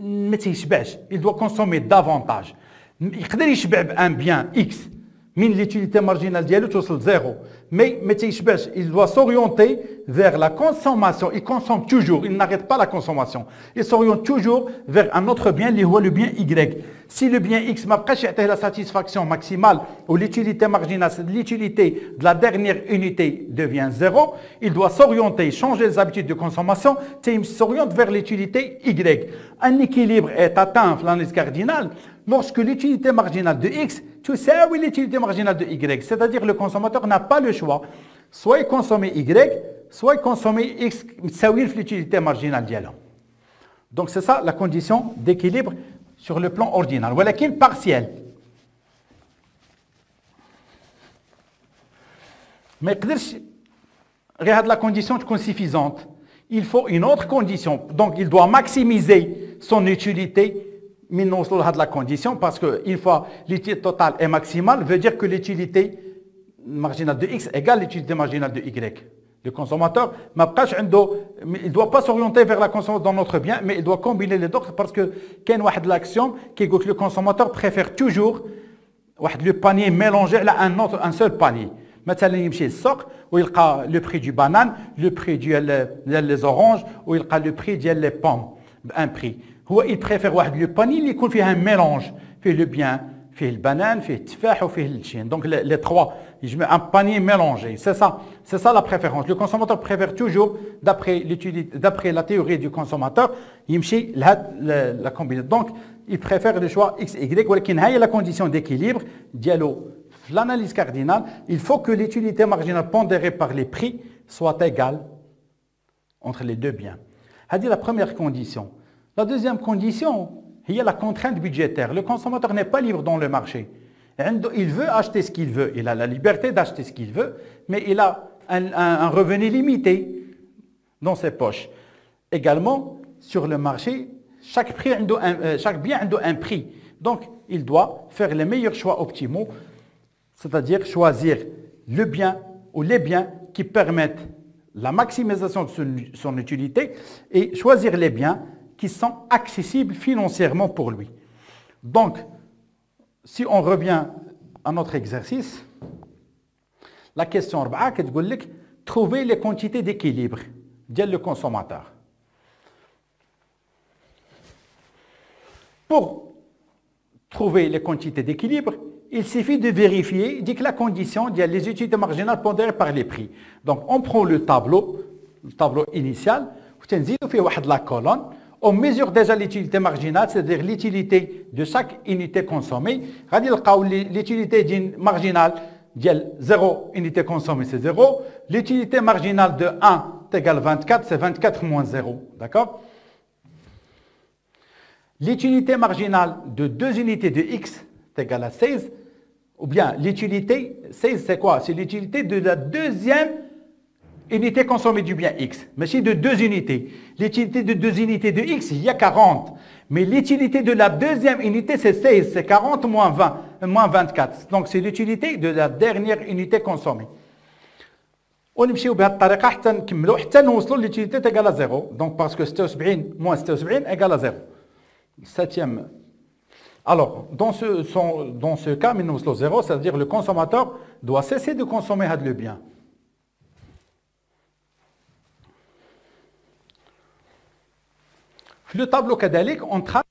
il doit consommer davantage. Il peut un bien X. L'utilité marginale dialogue توصل 0 mais il doit s'orienter vers la consommation. Il consomme toujours, il n'arrête pas la consommation. Il s'oriente toujours vers un autre bien, le bien Y. Si le bien X n'a pas la satisfaction maximale ou l'utilité marginale, l'utilité de la dernière unité devient 0, il doit s'orienter, changer les habitudes de consommation, il s'oriente vers l'utilité Y. Un équilibre est atteint dans l'analyse cardinale lorsque l'utilité marginale de X تساوي l'utilité marginale de Y. C'est-à-dire que le consommateur n'a pas le choix. Soit il consomme Y, soit il consomme X, تساوي l'utilité marginale ديالها. Donc c'est ça la condition d'équilibre sur le plan ordinal. ولكن partiel. ما يقدرش غير هذه la condition تكون suffisante. Il faut une autre condition. Donc il doit maximiser son utilité. Mais non, c'est la condition parce qu'une fois l'utilité totale est maximale, veut dire que l'utilité marginale de X égale l'utilité marginale de Y. Le consommateur, il ne doit pas s'orienter vers la consommation dans notre bien, mais il doit combiner les deux parce que qu'il y a une axiome qui dit que le consommateur préfère toujours le panier mélangé à un seul panier. مثلا يمشي للسوق ويلقى le prix du banane, le prix des oranges ويلقى le prix des pommes un prix. Il préfère le panier qui يكون فيه un mélange, فيه le bien, فيه le banane, فيه التفاح وفيه الشين. Donc les trois, je mets un panier mélangé. C'est ça la préférence. Le consommateur préfère toujours, d'après la théorie du consommateur, يمشي la combinaison. Donc il préfère le choix X, Y. ولكن هي la condition d'équilibre ديالو. L'analyse cardinale, il faut que l'utilité marginale pondérée par les prix soit égale entre les deux biens. C'est la première condition. La deuxième condition, il y a la contrainte budgétaire. Le consommateur n'est pas libre dans le marché. Il veut acheter ce qu'il veut. Il a la liberté d'acheter ce qu'il veut, mais il a un revenu limité dans ses poches. Également, sur le marché, chaque bien a un prix. Donc, il doit faire les meilleurs choix optimaux, c'est-à-dire choisir le bien ou les biens qui permettent la maximisation de son utilité et choisir les biens qui sont accessibles financièrement pour lui. Donc, si on revient à notre exercice, la question 4 qui dit trouver les quantités d'équilibre de le consommateur. Pour trouver les quantités d'équilibre, il suffit de vérifier, dit que la condition, il y a les utilités marginales pondérées par les prix. Donc, on prend le tableau initial, on fait la colonne, on mesure déjà l'utilité marginale, c'est-à-dire l'utilité de chaque unité consommée. L'utilité marginale de 0 unité consommée, c'est 0. L'utilité marginale de 1 est égale à 24, c'est 24 moins 0. D'accord? L'utilité marginale de 2 unités de x est égale à 16. Ou bien l'utilité, 16 c'est quoi? C'est l'utilité de la deuxième unité consommée du bien x, mais c'est de 2 unités. L'utilité de 2 unités de x, il y a 40. Mais l'utilité de la deuxième unité, c'est 16. C'est 40 moins 20, moins 24. Donc, c'est l'utilité de la dernière unité consommée. ونمشيو بهذه الطريقه حتى نكملوا حتى نوصلوا l'utilité égale à 0. Donc, parce que 76 moins 76 égale à 0. Septième. Alors, dans ce cas, nous sommes 0, c'est-à-dire le consommateur doit cesser de consommer le bien. Le tableau كذلك on trace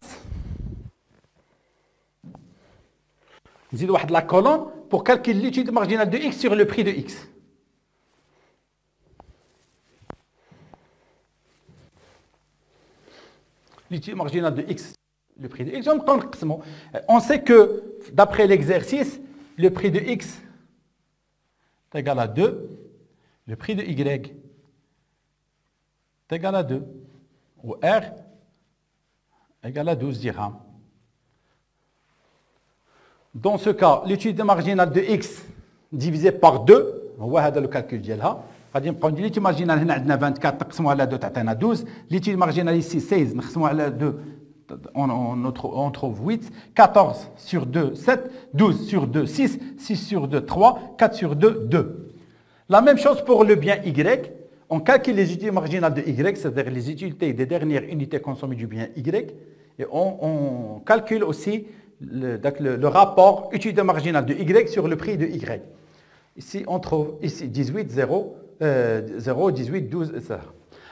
نزيد واحد la colonne pour calculer l'utilité marginale de x sur le prix de x. L'utilité marginale de x, le prix de x, on sait que d'après l'exercice, le prix de x est égal à 2, le prix de y est égal à 2, ou r égale à 12 dirhams. Dans ce cas, l'utilité marginale de x divisé par 2, هو هذا le calcul ديالها. غادي نبقاو ندير l'utilité marginale هنا عندنا 24 نقسموها على 2 تعطينا 12. l'utilité marginale ici 16 نقسموها على 2 on trouve 8. 14 sur 2 7, 12 sur 2 6, 6 sur 2 3, 4 sur 2 2. La même chose pour le bien y. On calcule les utilités marginales de y, c'est-à-dire les utilités des dernières unités consommées du bien y, et on calcule aussi le rapport utilité marginale de y sur le prix de y. Ici, on trouve ici 18, 0, 0, 18, 12, etc.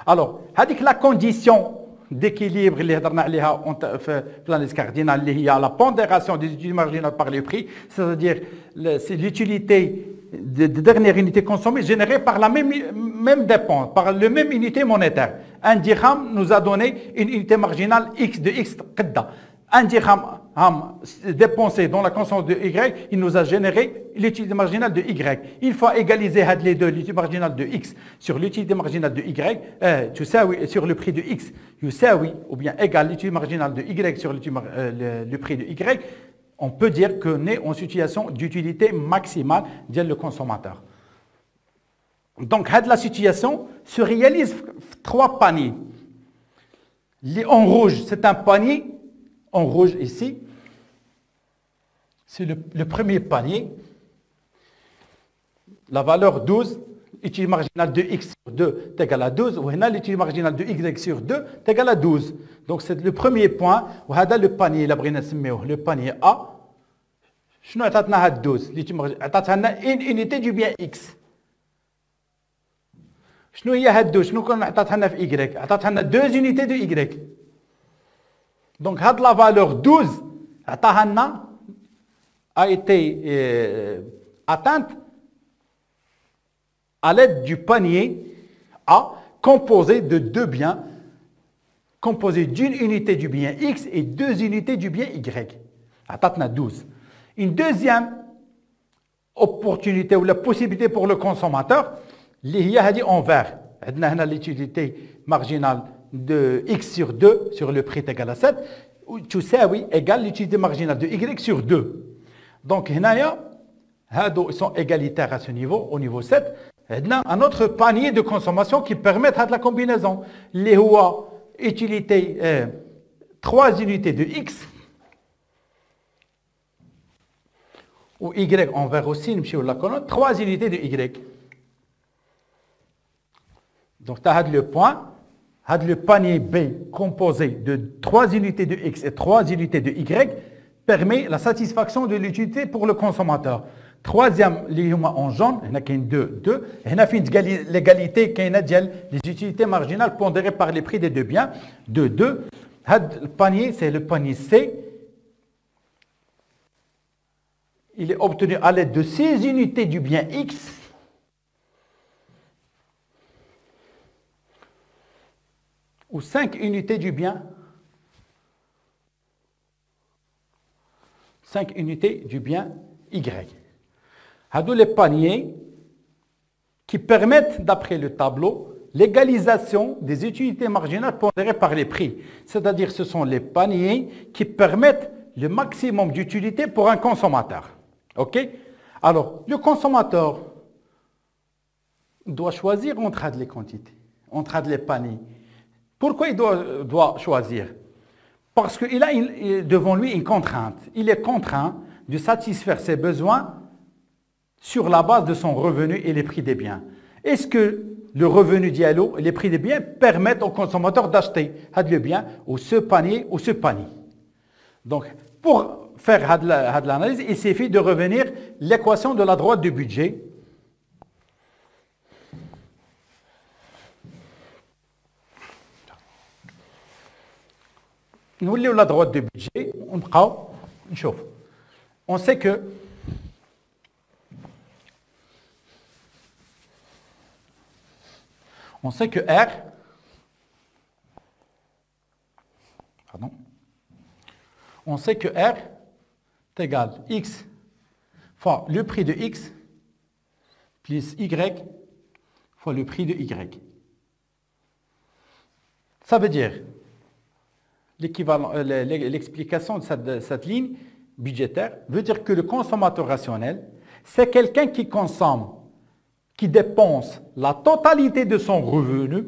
Alors, la condition d'équilibre اللي هضرنا عليها في l'analyse cardinale اللي هي la pondération des utilités marginales par les prix, c'est-à-dire c'est l'utilité de dernière unité consommée générée par la même dépense, par la même unité monétaire. Un dirham nous a donné une unité marginale x de x qadda. Un dirham dépensé dans la consommation de y, il nous a généré l'utilité marginale de y. Il faut égaliser les deux, l'utilité marginale de x sur l'utilité marginale de y, sur le prix de x, ou bien égal l'utilité marginale de y sur le prix de y. On peut dire qu'on est en situation d'utilité maximale de le consommateur. Donc, la situation se réalise 3 paniers. En rouge, c'est un panier. En rouge ici, c'est le premier panier. La valeur 12, l'utilité marginale de x sur 2 est égale à 12. Ou l'utilité marginale de y sur 2 est égale à 12. Donc, c'est le premier point. Ou le panier, le panier A. شنو عطاتنا هاد 12 عطاتها لنا ان unité du bien x. شنو هي هاد 12 شنو كون عطاتها لنا في y عطاتها لنا 2 unités de y. Donc هاد la valeur 12 عطاها لنا a été atteinte à l'aide du panier A composé de 2 biens, composé d'une unité du bien x et 2 unités du bien y. عطاتنا 12. Une deuxième opportunité ou la possibilité pour le consommateur, اللي هي en vert. عندنا هنا l'utilité marginale de x sur 2 sur le prix égal à 7 تساوي égale l'utilité marginale de y sur 2. Donc هنايا هادو sont égalitaires à ce niveau, au niveau 7. عندنا un autre panier de consommation qui permet de la combinaison اللي هو utilité 3 unités de x ou y en vert aussi, nous la colonne, 3 unités de y. Donc, tu as le point, le panier B composé de 3 unités de x et 3 unités de y permet la satisfaction de l'utilité pour le consommateur. Troisième, en jaune, il y a 2, 2. Il y a l'égalité des utilités marginales pondérées par les prix des deux biens. 2, 2. Le panier, c'est le panier C. il est obtenu à l'aide de 6 unités du bien X ou 5 unités du bien 5 unités du bien Y. Hadou les paniers qui permettent, d'après le tableau, l'égalisation des utilités marginales pondérées par les prix. C'est-à-dire ce sont les paniers qui permettent le maximum d'utilité pour un consommateur. OK? Alors, le consommateur doit choisir entre les quantités, entre les paniers. Pourquoi il doit choisir? Parce qu'il a devant lui une contrainte. Il est contraint de satisfaire ses besoins sur la base de son revenu et les prix des biens. Est-ce que le revenu diallo et les prix des biens permettent au consommateur d'acheter le bien ou ce panier ou ce panier? Donc, pour faire l'analyse, il suffit de revenir à l'équation de la droite du budget. Nous lisons la droite du budget, on sait que R, on sait que R est égal à X fois le prix de X plus Y fois le prix de Y. Ça veut dire l'explication de cette ligne budgétaire veut dire que le consommateur rationnel, c'est quelqu'un qui consomme, qui dépense la totalité de son revenu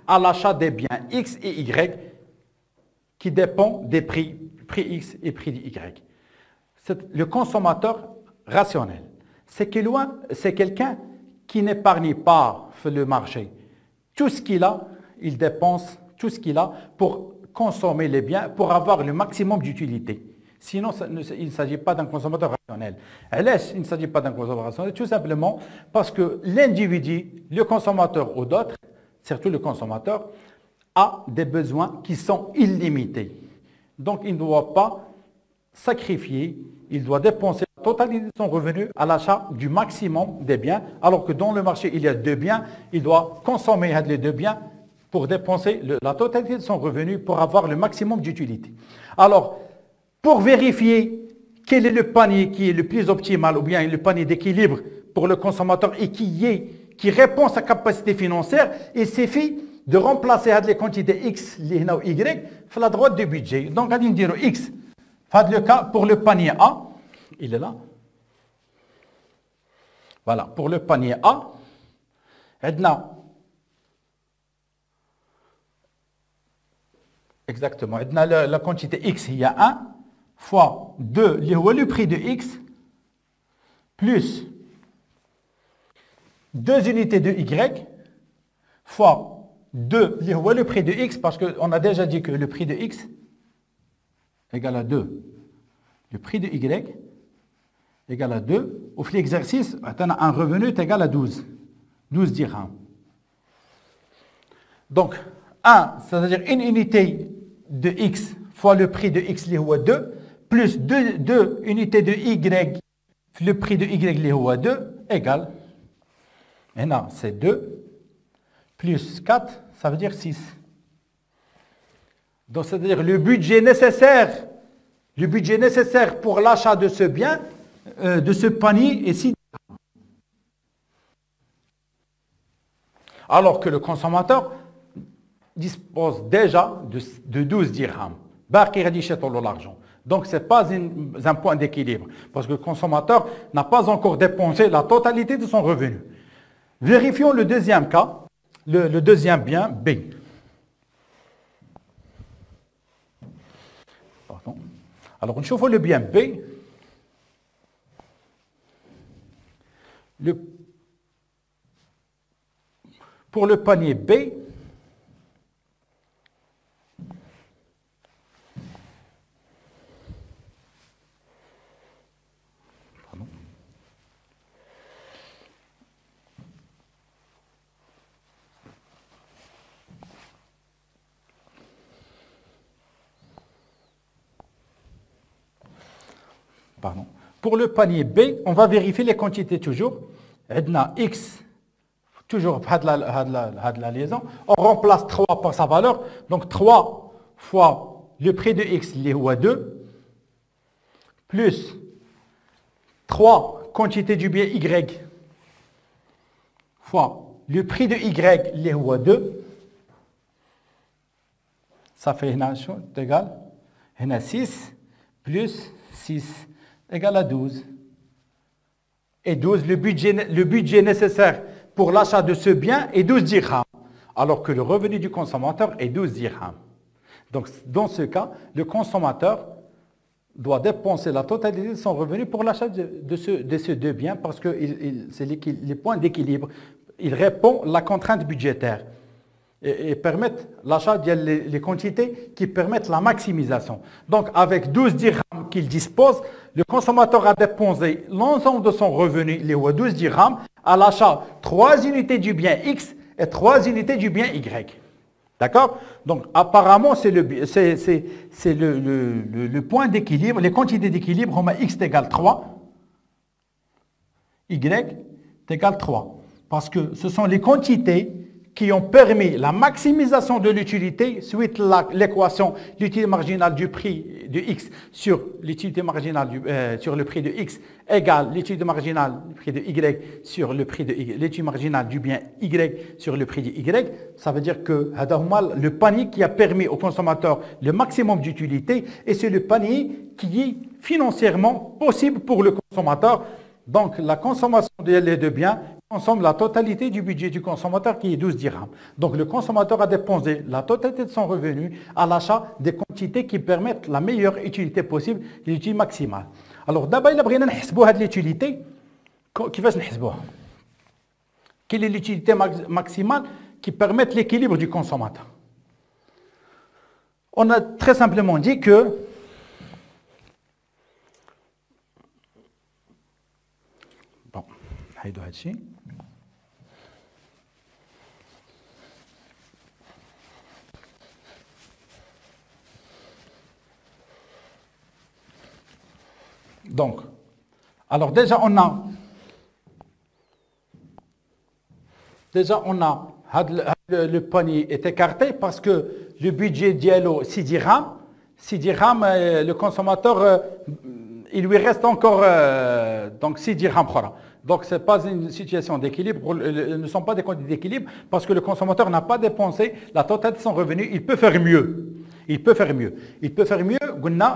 à l'achat des biens X et Y qui dépend des prix X et prix Y. Le consommateur rationnel, c'est quelqu'un qui n'épargne pas le marché. Tout ce qu'il a, il dépense tout ce qu'il a pour consommer les biens, pour avoir le maximum d'utilité. Sinon, il ne s'agit pas d'un consommateur rationnel. Il ne s'agit pas d'un consommateur rationnel, tout simplement parce que l'individu, le consommateur ou d'autres, surtout le consommateur, a des besoins qui sont illimités. Donc, il ne doit pas sacrifier, il doit dépenser la totalité de son revenu à l'achat du maximum des biens, alors que dans le marché, il y a 2 biens, il doit consommer les 2 biens pour dépenser la totalité de son revenu pour avoir le maximum d'utilité. Alors, pour vérifier quel est le panier qui est le plus optimal ou bien le panier d'équilibre pour le consommateur et qui répond à sa capacité financière, il suffit de remplacer les quantités X, Y, sur la droite du budget. Donc, on va dire X. Le cas pour le panier A, il est là. Voilà, pour le panier A, exactement, la quantité X, il y a 1 fois 2, le prix de X, plus 2 unités de Y, fois 2, le prix de X, parce qu'on a déjà dit que le prix de X égale à 2. Le prix de Y égale à 2. Au fil de l'exercice, un revenu est égal à 12. 12 dirhams. Donc, 1, c'est-à-dire une unité de X fois le prix de X, 2, plus 2 unités de Y, le prix de Y, 2, égale. Maintenant, c'est 2, plus 4, ça veut dire 6. Donc, c'est-à-dire le budget nécessaire pour l'achat de ce bien, de ce panier, est 6 dirhams. Alors que le consommateur dispose déjà de 12 dirhams. L'argent. Donc, ce n'est pas un point d'équilibre, parce que le consommateur n'a pas encore dépensé la totalité de son revenu. Vérifions le deuxième cas, le deuxième bien, B. Pardon. Alors, on chauffe le bien B. Pour le panier B, Pardon. Pour le panier B, on va vérifier les quantités toujours. عندنا X, toujours la liaison. On remplace 3 par sa valeur. Donc 3 fois le prix de X, les ou 2, plus 3 quantités du bien Y fois le prix de Y, les ou 2. Ça fait une chose égale 6 plus 6 égale à 12. Et 12, le budget nécessaire pour l'achat de ce bien est 12 dirhams, alors que le revenu du consommateur est 12 dirhams. Donc, dans ce cas, le consommateur doit dépenser la totalité de son revenu pour l'achat de ces deux biens parce que c'est les points d'équilibre. Il répond à la contrainte budgétaire et permettent l'achat des quantités qui permettent la maximisation. Donc, avec 12 dirhams qu'il dispose, le consommateur a dépensé l'ensemble de son revenu, les 12 dirhams, à l'achat 3 unités du bien X et 3 unités du bien Y. D'accord? Donc, apparemment, c'est le point d'équilibre, les quantités d'équilibre, on met X égale 3, Y égale 3. Parce que ce sont les quantités qui ont permis la maximisation de l'utilité suite à l'équation l'utilité marginale du prix de X sur l'utilité marginale sur le prix de X égale l'utilité marginale du prix de Y sur le prix de l'utilité marginale du bien Y sur le prix de Y. Ça veut dire que le panier qui a permis au consommateur le maximum d'utilité et c'est le panier qui est financièrement possible pour le consommateur. Donc la consommation des deux biens consomme la totalité du budget du consommateur qui est 12 dirhams. Donc le consommateur a dépensé la totalité de son revenu à l'achat des quantités qui permettent la meilleure utilité possible, l'utilité maximale. Alors d'abord, il a نحسبوا هذه l'utilité. كيفاش نحسبوها؟ Quelle est l'utilité maximale qui permet l'équilibre du consommateur? On a très simplement dit que bon, هيدو هادشي. Donc, alors déjà on a le panier est écarté parce que le budget d'Yellow 6 dirhams. 6 dirhams, le consommateur, il lui reste encore donc 6 dirhams. Donc ce n'est pas une situation d'équilibre, ne sont pas des conditions d'équilibre parce que le consommateur n'a pas dépensé la totalité de son revenu, il peut faire mieux. Il peut faire mieux. Il peut faire mieux,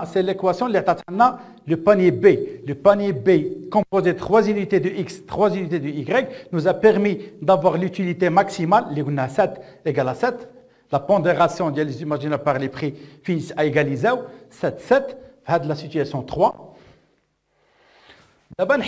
c'est l'équation, le panier B. Le panier B, composé de 3 unités de X, 3 unités de Y, nous a permis d'avoir l'utilité maximale, les 7 égale à 7. La pondération des imaginaires par les prix finit à égaliser 7, 7. De la situation 3. D'abord,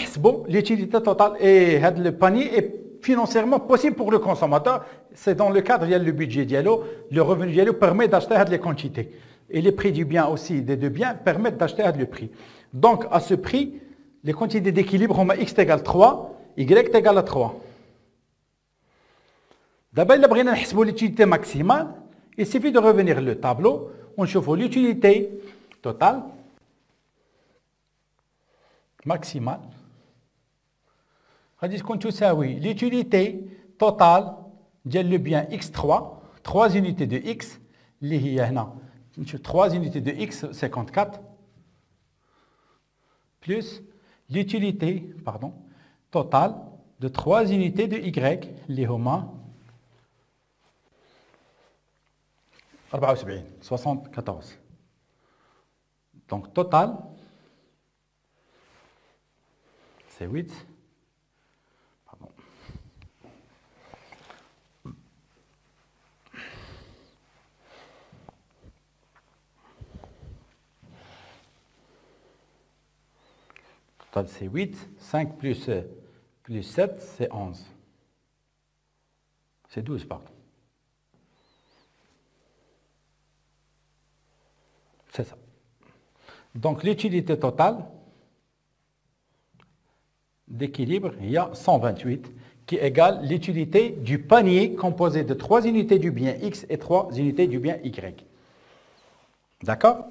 l'utilité totale et le panier est financièrement possible pour le consommateur. C'est dans le cadre du budget Diallo. Le revenu Diallo permet d'acheter les quantités. Et les prix du bien aussi, des deux biens, permettent d'acheter le prix. Donc, à ce prix, les quantités d'équilibre, on met X égale 3, Y égale à 3. D'abord, l'utilité maximale. Il suffit de revenir le tableau. On chauffe l'utilité totale maximale. L'utilité totale de le bien X3, 3 unités de X, 3 unités de X, 54, plus l'utilité totale de 3 unités de Y, les Homa, 74. Donc total, c'est 8. Pardon. Total, c'est 8. 5 plus 7, c'est 11. C'est 12, pardon. C'est ça. Donc l'utilité totale d'équilibre, il y a 128 qui égale l'utilité du panier composé de 3 unités du bien X et 3 unités du bien Y. D'accord?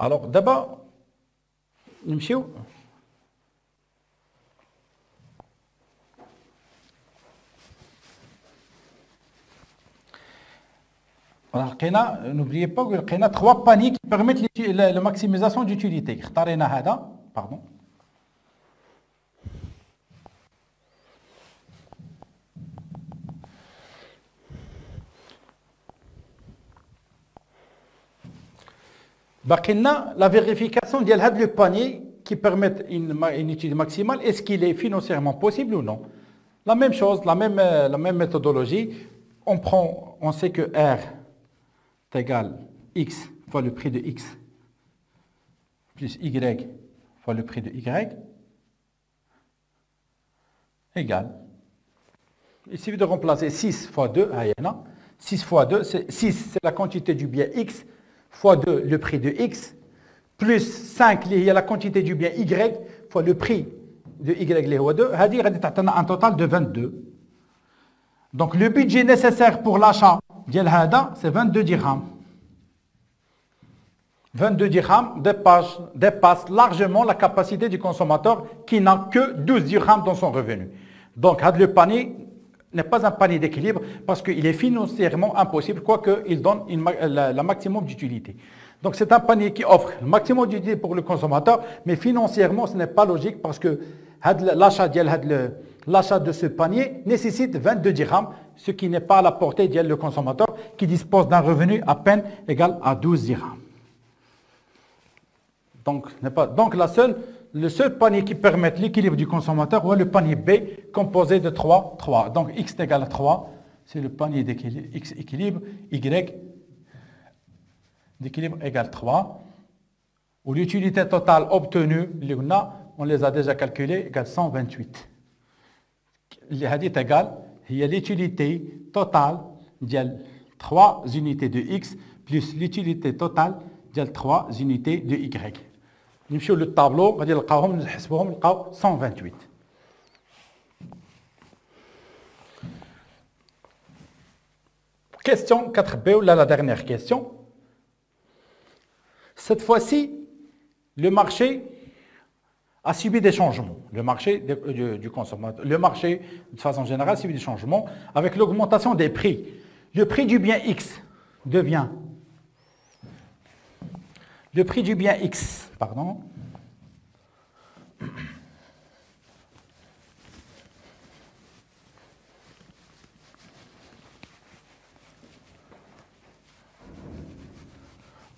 Alors, d'abord, نمشيو n'oubliez pas qu'il y a 3 paniers qui permettent la maximisation d'utilité. Pardon. La vérification de panier qui permet une utilité maximale, est-ce qu'il est financièrement possible ou non? La même chose, la même méthodologie. On sait que R est égal X fois le prix de X plus Y fois le prix de Y égale. Il suffit de remplacer 6 fois 2, 6 fois 2, 6 c'est la quantité du bien X fois 2 le prix de X, plus 5 il y a la quantité du bien Y fois le prix de Y les 2, un total de 22. Donc le budget nécessaire pour l'achat c'est 22 dirhams. 22 dirhams dépasse largement la capacité du consommateur qui n'a que 12 dirhams dans son revenu. Donc le panier n'est pas un panier d'équilibre parce qu'il est financièrement impossible, quoique il donne la maximum d'utilité. Donc c'est un panier qui offre le maximum d'utilité pour le consommateur, mais financièrement ce n'est pas logique parce que l'achat de ce panier nécessite 22 dirhams, ce qui n'est pas à la portée du consommateur qui dispose d'un revenu à peine égal à 12 dirhams. Donc le seul panier qui permet l'équilibre du consommateur, ou le panier B composé de 3. Donc X est égal à 3, c'est le panier d'équilibre, X équilibre, Y d'équilibre égale 3, où l'utilité totale obtenue, on les a déjà calculées, égale 128. est égal, il y a l'utilité totale de 3 unités de X plus l'utilité totale de 3 unités de Y. نمشيو للطابلو غادي نلقاوهم نحسبوهم نلقاو 128. Question 4B, ou la dernière question. Cette fois-ci, le marché a subi des changements. Le marché du consommateur, le marché de façon générale a subi des changements avec l'augmentation des prix. Le prix du bien X devient le prix du bien X, pardon,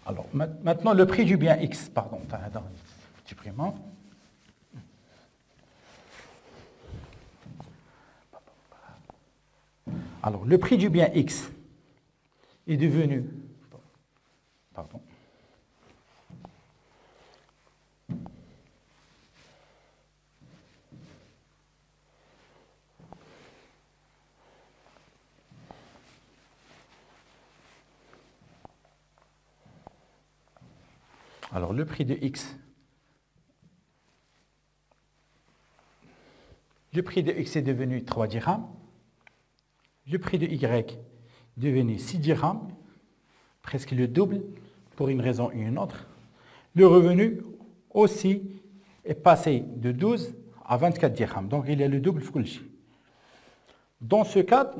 alors maintenant le prix du bien X, pardon, supprimons. Alors le prix du bien X est devenu, pardon, alors le prix de X, est devenu 3 dirhams, le prix de Y est devenu 6 dirhams, presque le double pour une raison ou une autre. Le revenu aussi est passé de 12 à 24 dirhams, donc il y a le double. Dans ce cas,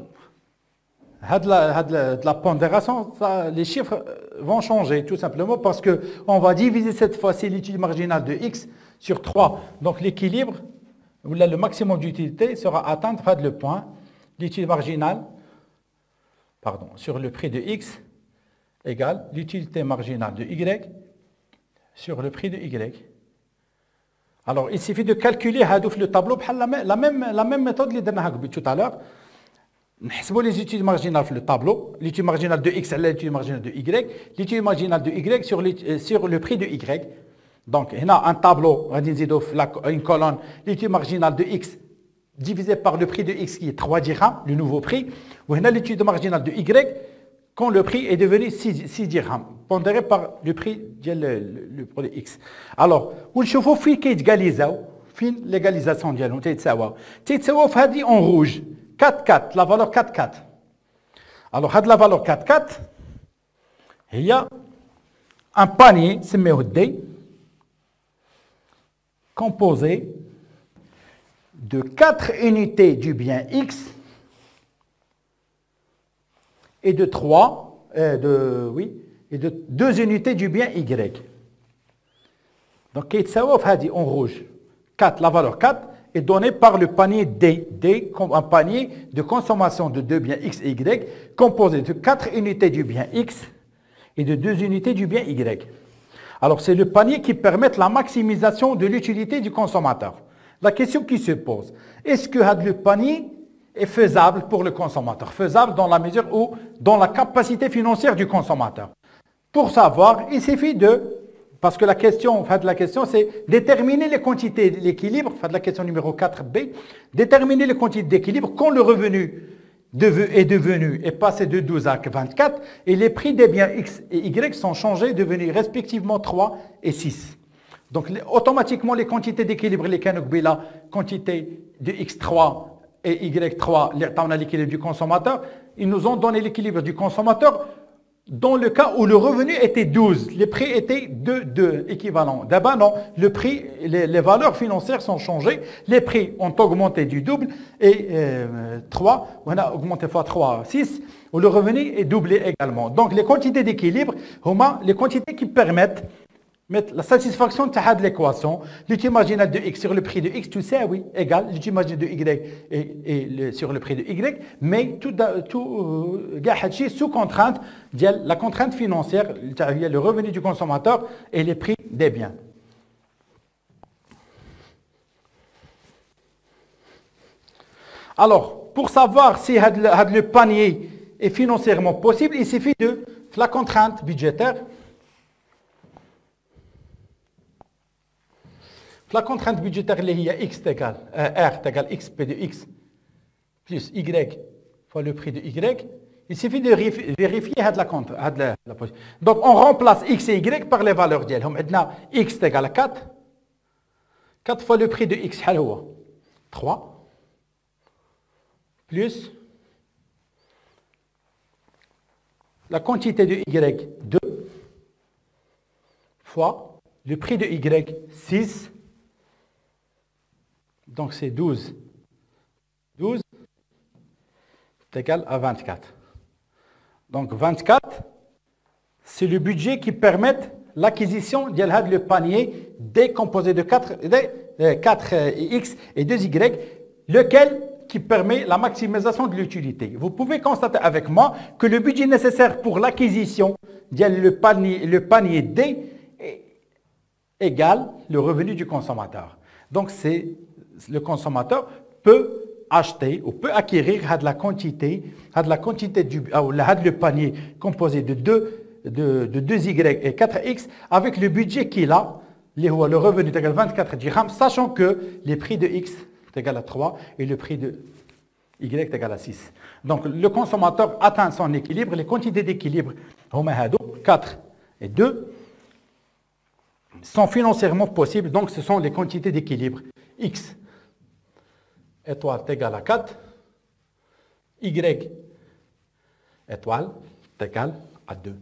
de la pondération, les chiffres vont changer tout simplement parce qu'on va diviser cette fois-ci l'utilité marginale de X sur 3. Donc l'équilibre, ou le maximum d'utilité sera atteint à le point, l'utilité marginale, pardon, sur le prix de X égale l'utilité marginale de Y sur le prix de Y. Alors il suffit de calculer le tableau la même méthode que nous avons tout à l'heure. نحسبوا les utilités marginales sur le tableau, l'utilité marginale de X على l'utilité marginale de Y, l'utilité marginale de Y sur le prix de Y. Donc, il y a un tableau, une colonne, l'utilité marginale de X divisé par le prix de X qui est 3 dirhams, le nouveau prix, ou il y a l'utilité marginale de Y quand le prix est devenu 6 dirhams, pondéré par le prix de produit X. Alors, ونشوفوا فين كيتغاليزاو, فين l'égalisation ديالهم تيتساواو في هذه en rouge. 4,4, la valeur 4,4. Alors, la valeur 4,4, il y a un panier, c'est D, composé de 4 unités du bien X et de 2 unités du bien Y. Donc, en rouge, 4, la valeur 4 est donnée par le panier D. D, un panier de consommation de 2 biens X et Y, composé de 4 unités du bien X et de 2 unités du bien Y. Alors, c'est le panier qui permet la maximisation de l'utilité du consommateur. La question qui se pose, est-ce que le panier est faisable pour le consommateur? Faisable dans la mesure où, dans la capacité financière du consommateur. Pour savoir, il suffit parce que la question c'est déterminer les quantités d'équilibre, la question numéro 4b, déterminer les quantités d'équilibre quand le revenu est passé de 12 à 24 et les prix des biens X et Y sont changés, devenus respectivement 3 et 6. Donc, automatiquement, les quantités d'équilibre, les la quantité de X3 et Y3, on a l'équilibre du consommateur, ils nous ont donné l'équilibre du consommateur dans le cas où le revenu était 12, les prix étaient 2 équivalents. D'abord, non, le prix, les valeurs financières sont changées, les prix ont augmenté du double et 3, on a augmenté fois 3, 6, où le revenu est doublé également. Donc, les quantités d'équilibre, les quantités qui permettent la satisfaction de l'équation, l'unité marginale de X sur le prix de X, tout ça, oui, égal, l'unité marginale de Y sur le prix de Y, mais tout sous contrainte, la contrainte financière, le revenu du consommateur et les prix des biens. Alors, pour savoir si le panier est financièrement possible, il suffit de la contrainte budgétaire. La contrainte budgétaire, X égale R égale XP de X plus Y fois le prix de Y. Il suffit de vérifier la contrainte. Donc, on remplace X et Y par les valeurs d'elles. Maintenant, X égale 4. 4 fois le prix de X, 3. Plus la quantité de Y, 2. Fois le prix de Y, 6. Donc, c'est 12. 12 est égal à 24. Donc, 24, c'est le budget qui permet l'acquisition du panier D composé de 4 X et 2 Y, lequel qui permet la maximisation de l'utilité. Vous pouvez constater avec moi que le budget nécessaire pour l'acquisition le panier D égale le revenu du consommateur. Donc, le consommateur peut acheter ou peut acquérir la quantité le panier composé de 2 Y et 4 X avec le budget qu'il a, le revenu est égal à 24 dirhams, sachant que les prix de X est égal à 3 et le prix de Y est égal à 6. Donc, le consommateur atteint son équilibre. Les quantités d'équilibre, 4 et 2, sont financièrement possibles. Donc, ce sont les quantités d'équilibre. X étoile est égal à 4, Y étoile est égal à 2.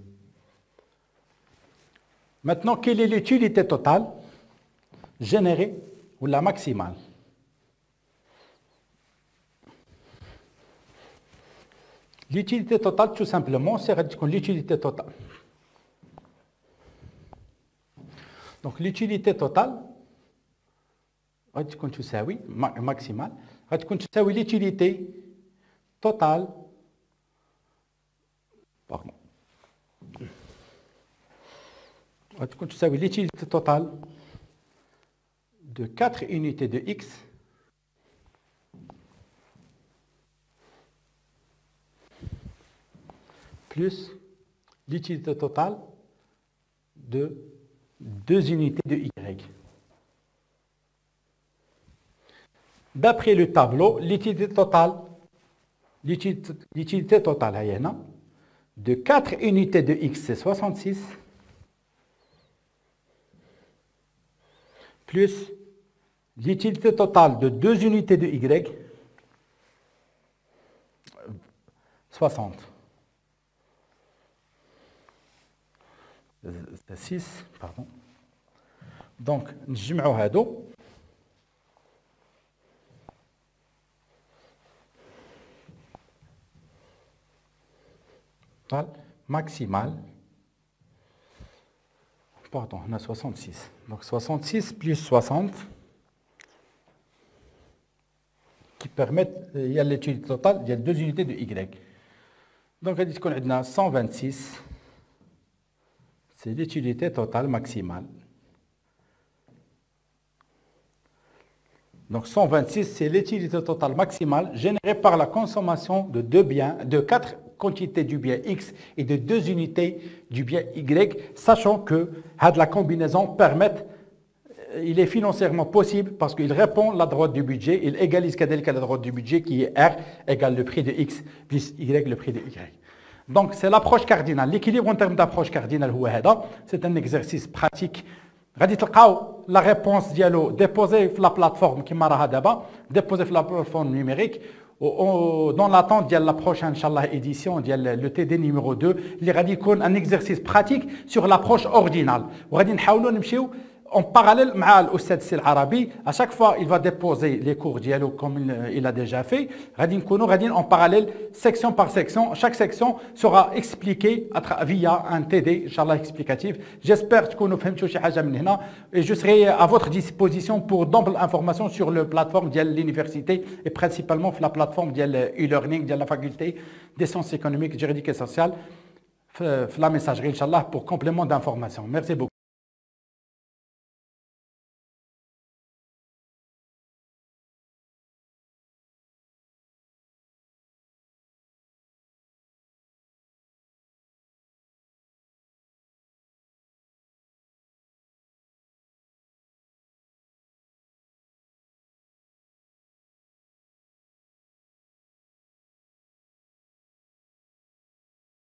Maintenant, quelle est l'utilité totale générée ou la maximale? L'utilité totale, tout simplement, c'est l'utilité totale. Donc, l'utilité totale, maximale, l'utilité totale, l'utilité totale de 4 unités de X plus l'utilité totale de 2 unités de Y. D'après le tableau, l'utilité totale de 4 unités de X, c'est 66, plus l'utilité totale de 2 unités de Y, 60. 6 pardon. Donc نجمعوا هادو maximal. Pardon, on a 66. Donc 66 plus 60 qui permettent, il y a l'étude totale, il y a 2 unités de Y. Donc on a 126, c'est l'utilité totale maximale. Donc 126, c'est l'utilité totale maximale générée par la consommation de 2 biens, de 4 quantités du bien X et de 2 unités du bien Y, sachant que la combinaison permet, il est financièrement possible parce qu'il répond à la droite du budget, il égalise la droite du budget qui est R égale le prix de X plus Y le prix de Y. Donc c'est l'approche cardinale. L'équilibre en termes d'approche cardinale, c'est un exercice pratique. La réponse dialogue déposée sur la plateforme qui m'a déposée sur la plateforme numérique. Dans l'attente de la prochaine édition, le TD numéro 2, il y a un exercice pratique sur l'approche ordinale. En parallèle avec l'Oustad Sil Arabi, à chaque fois il va déposer les cours dialogue comme il a déjà fait. En parallèle, section par section, chaque section sera expliquée via un TD, Inch'Allah explicatif. J'espère que vous avez compris et je serai à votre disposition pour d'amples informations sur la plateforme de l'université et principalement sur la plateforme de e-learning de la faculté des sciences économiques, juridiques et sociales, la messagerie, Inch'Allah, pour complément d'information. Merci beaucoup.